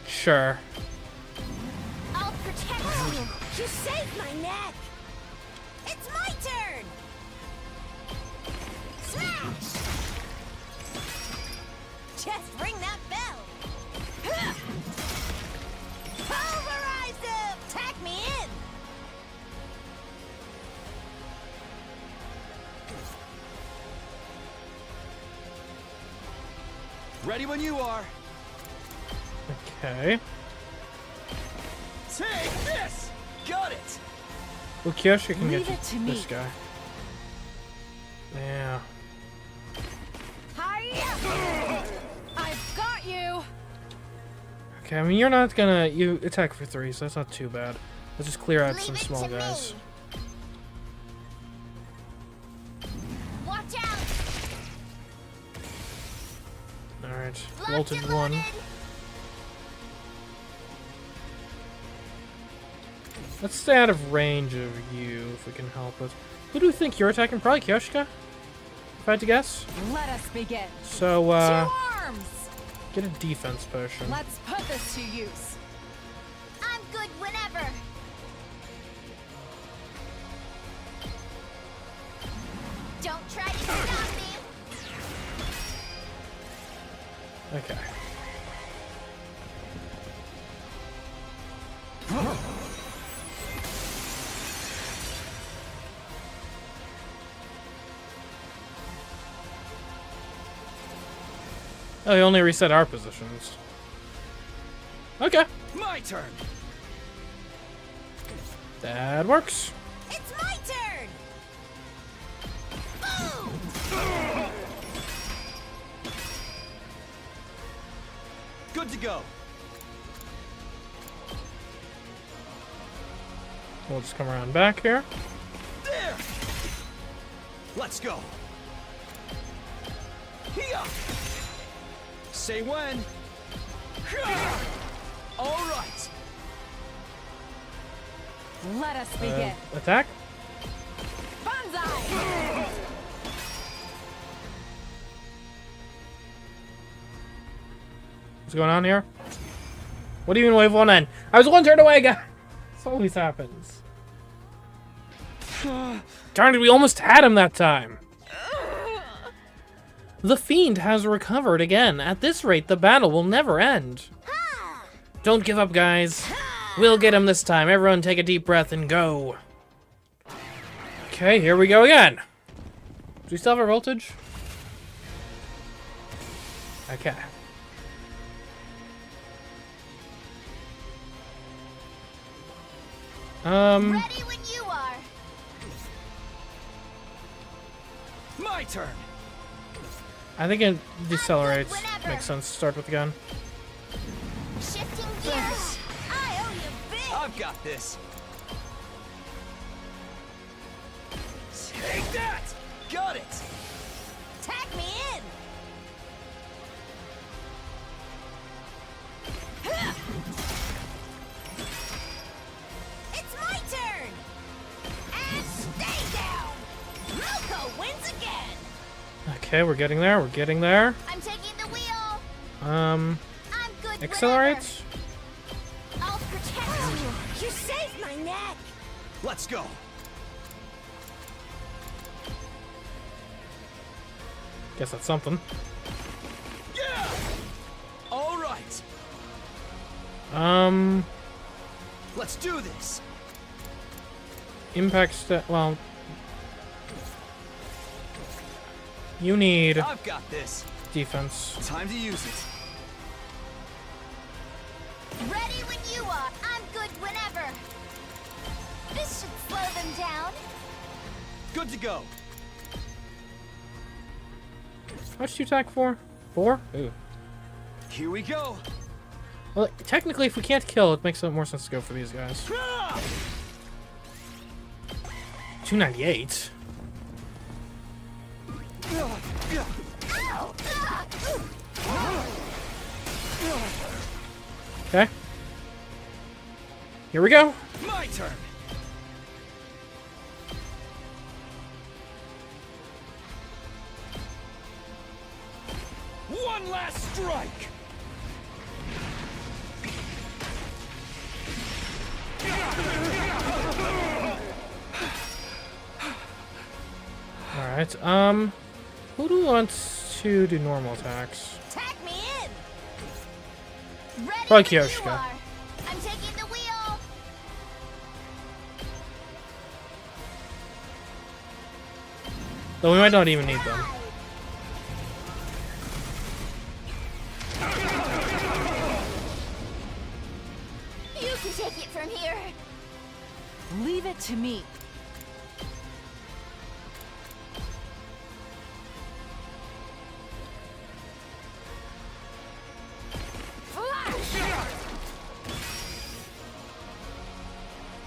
Sure. I'll protect you! You saved my neck! It's my turn! Smash! Just ring that bell! Pulverize him! Tag me in! Ready when you are. Okay. Take this! Got it! Well, Kyoshi can Leave get it to me. this guy. Yeah. Hiya! I've got you. Okay, I mean, you're not gonna... You attack for 3, so that's not too bad. Let's just clear out Leave some it small to guys. me. Watch out! Alright, Locked voltage and 1. loaded. Let's stay out of range of you if we can help it. Who do we think you're attacking? Probably Kyoshika? If I had to guess. Let us begin. So, To arms! get a defense potion. Let's put this to use. I'm good whenever. Don't try to stop me. Okay. Oh, he only reset our positions. Okay. My turn! That works. It's my turn! Boom! Good to go. We'll just come around back here. There! Let's go. Here! Say when. All right. Let us begin. Attack. Banzai! What's going on here? What do you mean wave 1 in? I was 1 turn away, guys! This always happens. Darn it, we almost had him that time. The Fiend has recovered again. At this rate, the battle will never end. Don't give up, guys. We'll get him this time. Everyone take a deep breath and go. Okay, here we go again. Do we still have our voltage? Okay. Ready when you are. My turn. I think it decelerates. Whenever. Makes sense to start with the gun. Shifting gears. I owe you big. I've got this. Take that! Got it! Tag me in! It's my turn! And stay down! Milko wins again! Okay, we're getting there. We're getting there. I'm taking the wheel. I'm good Accelerates. whenever. I'll protect you. You saved my neck! Let's go. Guess that's something. Yeah! All right. Let's do this. Impact well. You need I've got this. defense. Time to use it. Ready when you are. I'm good whenever. This should slow them down. Good to go. How much do you attack for? 4? Ooh. Here we go. Well, technically, if we can't kill, it makes more sense to go for these guys. 298. Okay. Here we go. My turn. One last strike. Alright, who do we want to do normal attacks? Tag me in! Ready Probably when you Kyoshika. are. I'm taking the wheel. Though we might not even need them. You can take it from here. Leave it to me.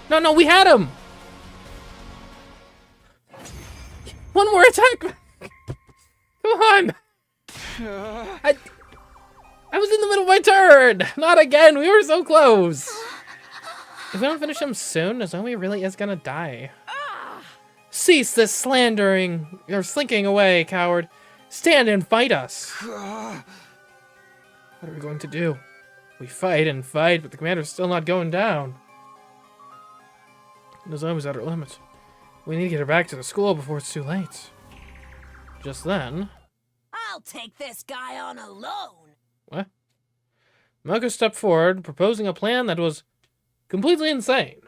No, we had him! One more attack! Come on! I was in the middle of my turn! Not again! We were so close! If we don't finish him soon, Nozomi really is gonna die. Cease this slandering! You're slinking away, coward! Stand and fight us! What are we going to do? We fight and fight, but the commander's still not going down. Nozomi's at her limit. We need to get her back to the school before it's too late. Just then... I'll take this guy on alone. What? Moko stepped forward, proposing a plan that was completely insane.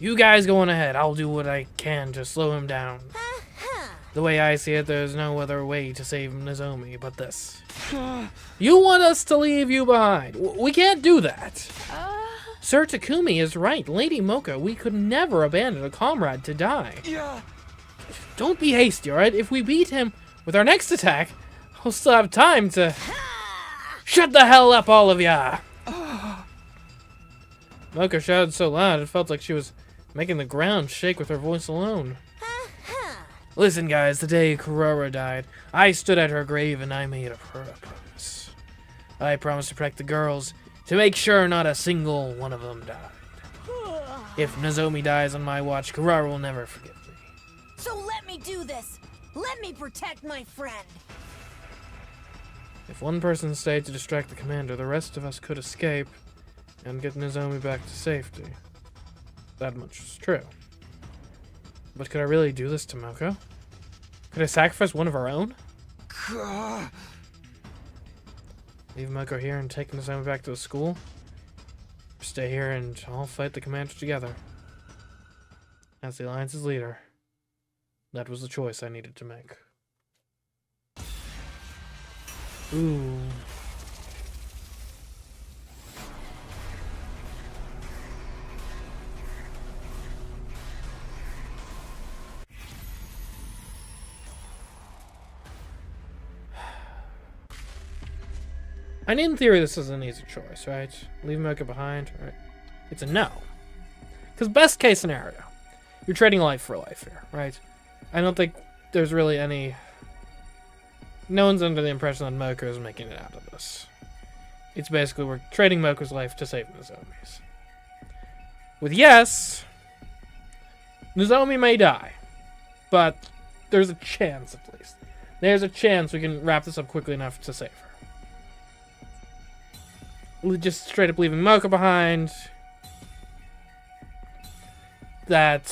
You guys go on ahead. I'll do what I can to slow him down. The way I see it, there's no other way to save Nozomi but this. You want us to leave you behind? We can't do that. Sir Takumi is right. Lady Moko, we could never abandon a comrade to die. Don't be hasty, alright? If we beat him with our next attack, we'll still have time to... Shut the hell up, all of ya! Moko shouted so loud, it felt like she was making the ground shake with her voice alone. Listen, guys, the day Kurara died, I stood at her grave and I made her a promise. I promised to protect the girls, to make sure not a single one of them died. If Nozomi dies on my watch, Kurara will never forgive me. So let me do this. Let me protect my friend. If one person stayed to distract the commander, the rest of us could escape and get Nozomi back to safety. That much is true. But could I really do this to Moko? Could I sacrifice one of our own? Leave Moko here and take Nozomi back to the school? Or stay here and all fight the commander together? As the Alliance's leader, that was the choice I needed to make. Ooh. And in theory, this is an easy choice, right? Leave Moko behind, right? It's a no. Because best case scenario, you're trading life for life here, right? I don't think there's really any... No one's under the impression that Moko is making it out of this. It's basically we're trading Moko's life to save Nozomi's. With yes, Nozomi may die, but there's a chance at least. There's a chance we can wrap this up quickly enough to save her. Just straight up leaving Moko behind. That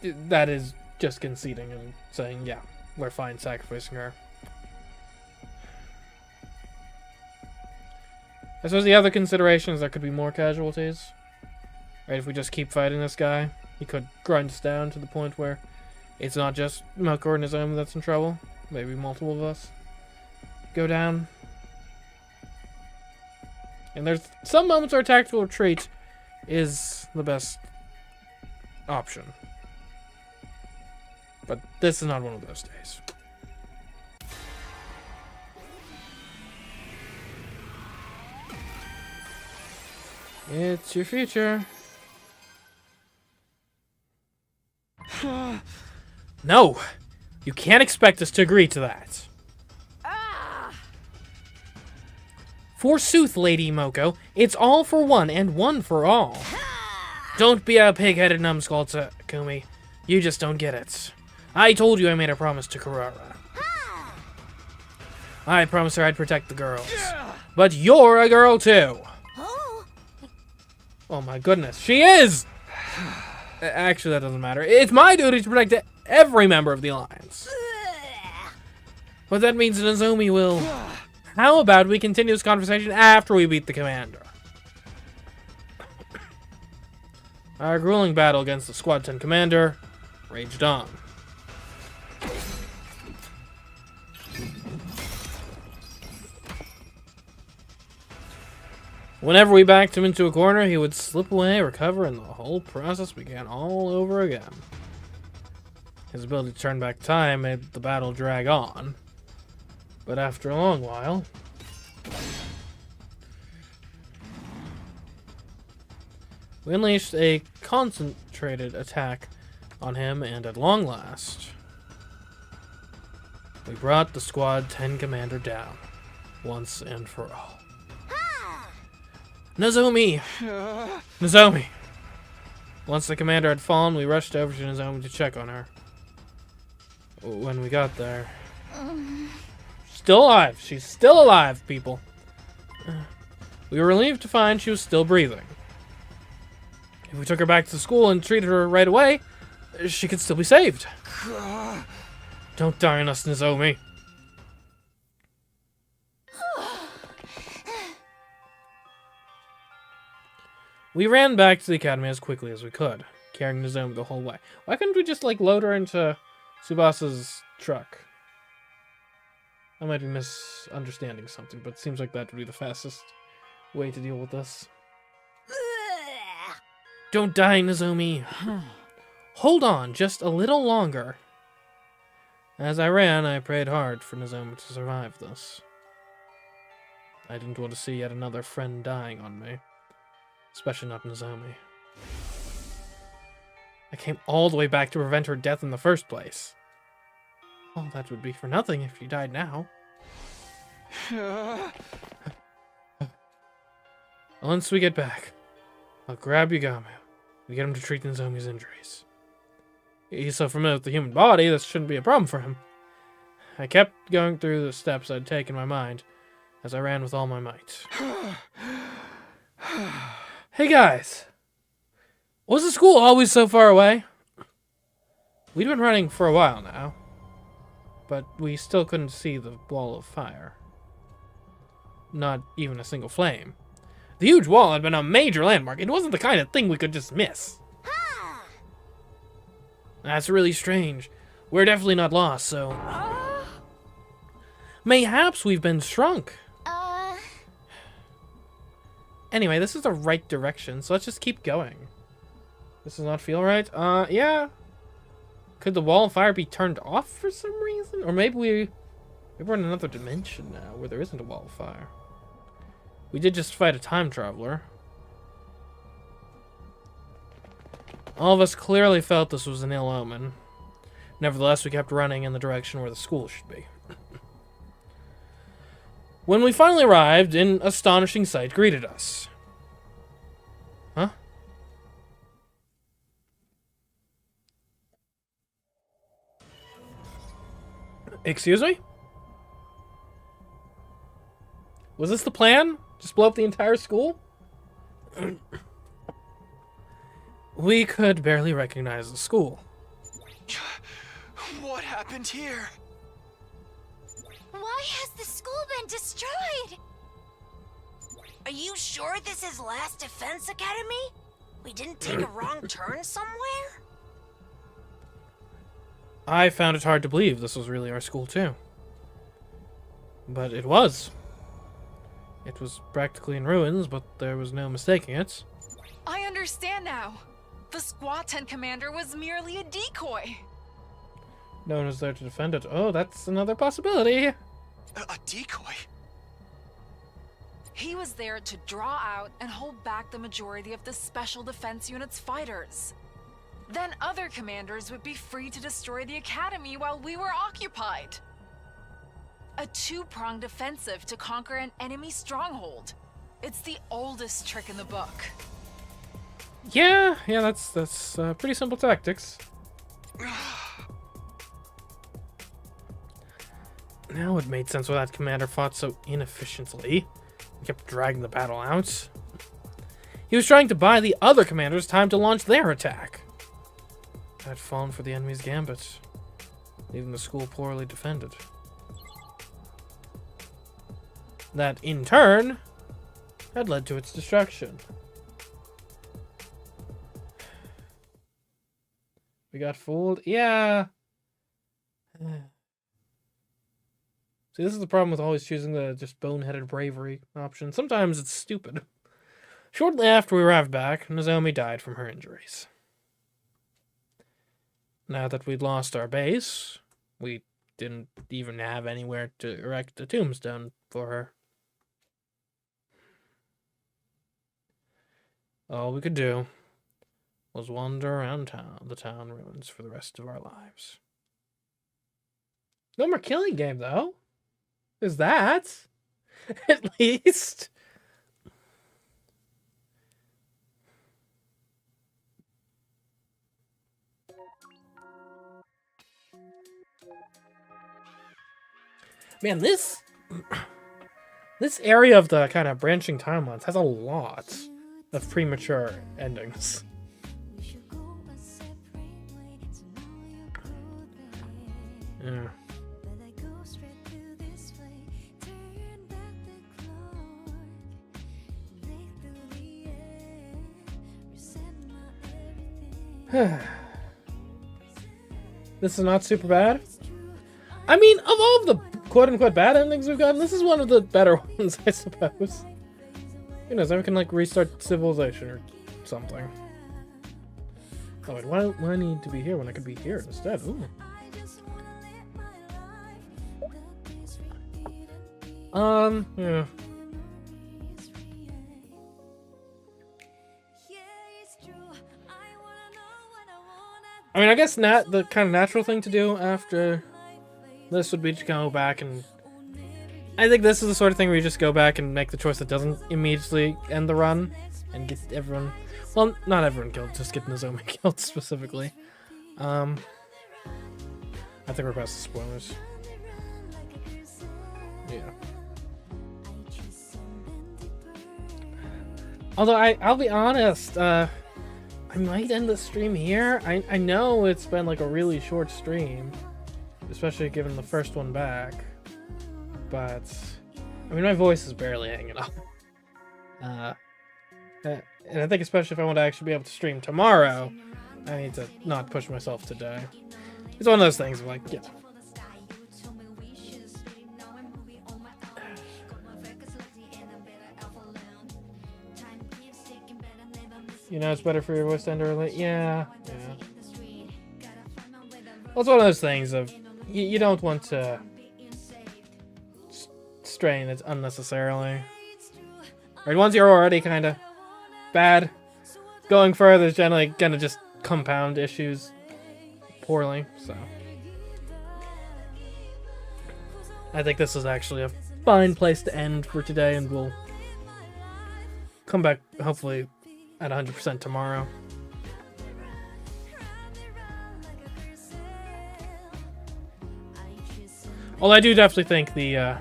is just conceding and saying, yeah, we're fine sacrificing her. I suppose the other consideration is there could be more casualties. Right, if we just keep fighting this guy, he could grind us down to the point where it's not just Moko or Nozomi that's in trouble. Maybe multiple of us go down. And there's some moments where tactical retreat is the best option. But this is not one of those days. It's your future. No! You can't expect us to agree to that. Forsooth, Lady Moko, it's all for one and one for all. Don't be a pig-headed numbskull, Takumi. You just don't get it. I told you I made a promise to Kurara. I promised her I'd protect the girls. But you're a girl too. Oh my goodness, she is! Actually, that doesn't matter. It's my duty to protect every member of the Alliance. But that means Nozomi will... How about we continue this conversation after we beat the commander? Our grueling battle against the Squad 10 commander raged on. Whenever we backed him into a corner, he would slip away, recover, and the whole process began all over again. His ability to turn back time made the battle drag on. But after a long while, we unleashed a concentrated attack on him, and at long last, we brought the Squad 10 commander down, once and for all. Nozomi! Nozomi! Once the commander had fallen, we rushed over to Nozomi to check on her. When we got there... Still alive! She's still alive, people! We were relieved to find she was still breathing. If we took her back to school and treated her right away, she could still be saved. Don't die on us, Nozomi. We ran back to the academy as quickly as we could, carrying Nozomi the whole way. Why couldn't we just, like, load her into Tsubasa's truck? I might be misunderstanding something, but it seems like that would be the fastest way to deal with this. Don't die, Nozomi. Hold on just a little longer. As I ran, I prayed hard for Nozomi to survive this. I didn't want to see yet another friend dying on me. Especially not Nozomi. I came all the way back to prevent her death in the first place. All that would be for nothing if she died now. Once we get back, I'll grab Yagami and get him to treat Nozomi's injuries. He's so familiar with the human body, this shouldn't be a problem for him. I kept going through the steps I'd taken in my mind as I ran with all my might. Hey guys! Was the school always so far away? We'd been running for a while now, but we still couldn't see the wall of fire. Not even a single flame. The huge wall had been a major landmark. It wasn't the kind of thing we could just miss. That's really strange. We're definitely not lost, so... Mayhaps we've been shrunk. Anyway, this is the right direction, so let's just keep going. This does not feel right. Yeah. Could the wall of fire be turned off for some reason? Or maybe we're in another dimension now where there isn't a wall of fire. We did just fight a time traveler. All of us clearly felt this was an ill omen. Nevertheless, we kept running in the direction where the school should be. When we finally arrived, an astonishing sight greeted us. Huh? Excuse me? Was this the plan? Just blow up the entire school? We could barely recognize the school. What happened here? Why has the school been destroyed? Are you sure this is Last Defense Academy? We didn't take a wrong turn somewhere? I found it hard to believe this was really our school, too. But it was. It was practically in ruins, but there was no mistaking it. I understand now. The Squad 10 commander was merely a decoy. No one was there to defend it. Oh, that's another possibility. A decoy? He was there to draw out and hold back the majority of the Special Defense Unit's fighters. Then other commanders would be free to destroy the academy while we were occupied. A two-pronged offensive to conquer an enemy stronghold. It's the oldest trick in the book. Yeah, that's pretty simple tactics. Now it made sense why that commander fought so inefficiently. He kept dragging the battle out. He was trying to buy the other commanders time to launch their attack. I'd fallen for the enemy's gambit, leaving the school poorly defended. That, in turn, had led to its destruction. We got fooled? Yeah. See, this is the problem with always choosing the just boneheaded bravery option. Sometimes it's stupid. Shortly after we arrived back, Nozomi died from her injuries. Now that we'd lost our base, we didn't even have anywhere to erect a tombstone for her. All we could do was wander around the town ruins for the rest of our lives. No more killing game, though. Is that? At least. Man, this area of the kind of branching timelines has a lot of premature endings. Yeah. This is not super bad. I mean, of all of the quote-unquote bad endings we've gotten, this is one of the better ones, I suppose. Who knows, maybe we can, like, restart civilization or something. Oh, wait, why do I need to be here when I could be here instead? Ooh. Yeah. I mean, I guess the kind of natural thing to do after this would be to go back and... I think this is the sort of thing where you just go back and make the choice that doesn't immediately end the run and get everyone... Well, not everyone killed, just get Nozomi killed specifically. I think we're past the spoilers. Yeah. Although, I'll be honest, I might end the stream here. I know it's been like a really short stream, especially given the first one back. But, I mean, my voice is barely hanging up. And I think especially if I want to actually be able to stream tomorrow, I need to not push myself today. It's one of those things like, yeah. You know, it's better for your voice to end early. Yeah. Well, it's one of those things of you don't want to strain it unnecessarily. Right, once you're already kind of bad, going further is generally gonna just compound issues poorly. So I think this is actually a fine place to end for today, and we'll come back hopefully at 100% tomorrow. Although I do definitely think the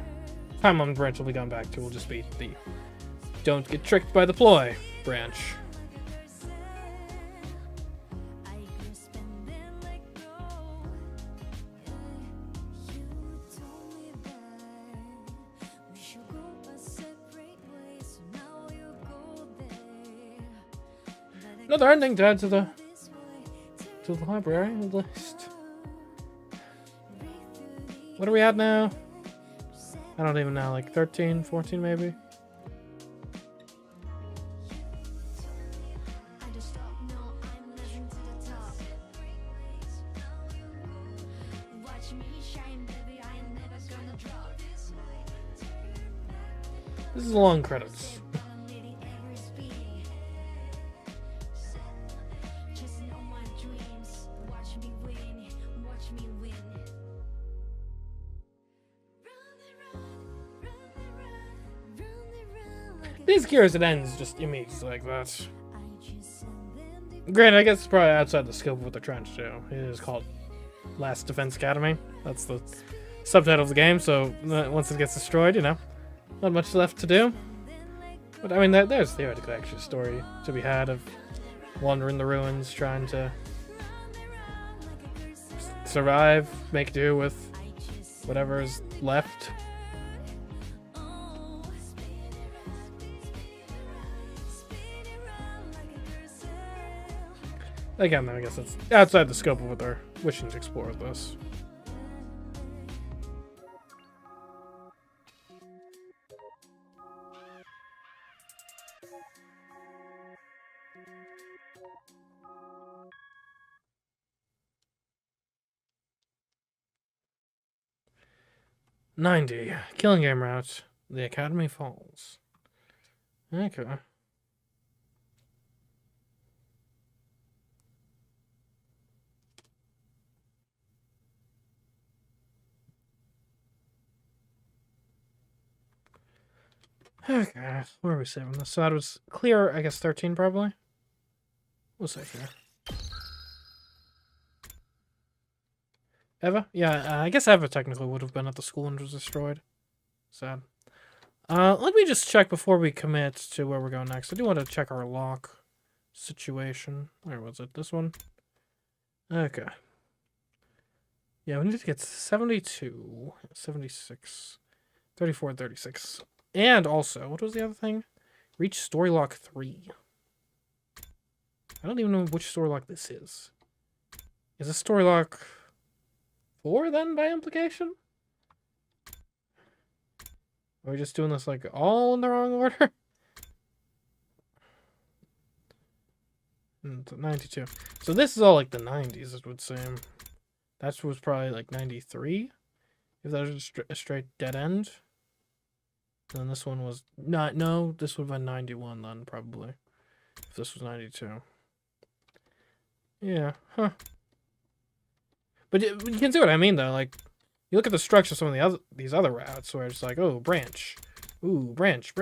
timeline branch will be gone back to will just be the don't get tricked by the ploy branch. Another ending to add to the library, at least. What are we at now? I don't even know, like 13, 14 maybe? This is long credits. These curious it ends just immediately like that. Granted, I guess it's probably outside the scope of what they're trying to do. It is called Last Defense Academy. That's the subtitle of the game, so once it gets destroyed, you know, not much left to do. But I mean, there's theoretically actually a story to be had of wandering the ruins, trying to survive, make do with whatever is left. Again, I guess it's outside the scope of what they're wishing to explore with this. $90. Killing game route. The Academy Falls. Okay. Okay, where are we saving this? So that was clear, I guess 13 probably? We'll save here. Eva? Yeah, I guess Eva technically would have been at the school and was destroyed. Sad. Let me just check before we commit to where we're going next. I do want to check our lock situation. Where was it? This one? Okay. Yeah, we need to get 72, 76, 34, 36. And also, what was the other thing? Reach story lock 3. I don't even know which story lock this is. Is this story lock 4 then, by implication? Are we just doing this like all in the wrong order? 92. So this is all like the 90s, it would seem. That was probably like 93. If that was a straight dead end. And then this one was not, no, this would have been 91 then, probably. If this was 92. Yeah, huh. But you can see what I mean, though. Like, you look at the structure of some of these other routes where it's like, oh, branch. Ooh, branch.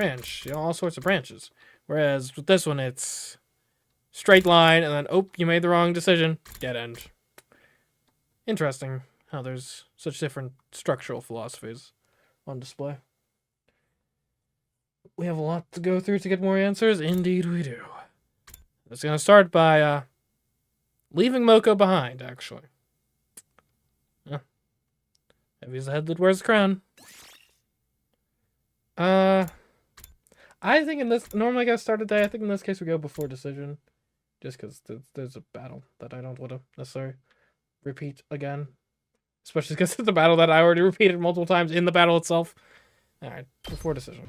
You know, all sorts of branches. Whereas with this one, it's straight line, and then, oh, you made the wrong decision. Dead end. Interesting how there's such different structural philosophies on display. We have a lot to go through to get more answers. Indeed we do. It's going to start by leaving Moko behind, actually. Heavy's the head that wears the crown. I think in this... Normally I gotta start a day. I think in this case we go before decision. Just because there's a battle that I don't want to necessarily repeat again. Especially because it's a battle that I already repeated multiple times in the battle itself. Alright, before decision.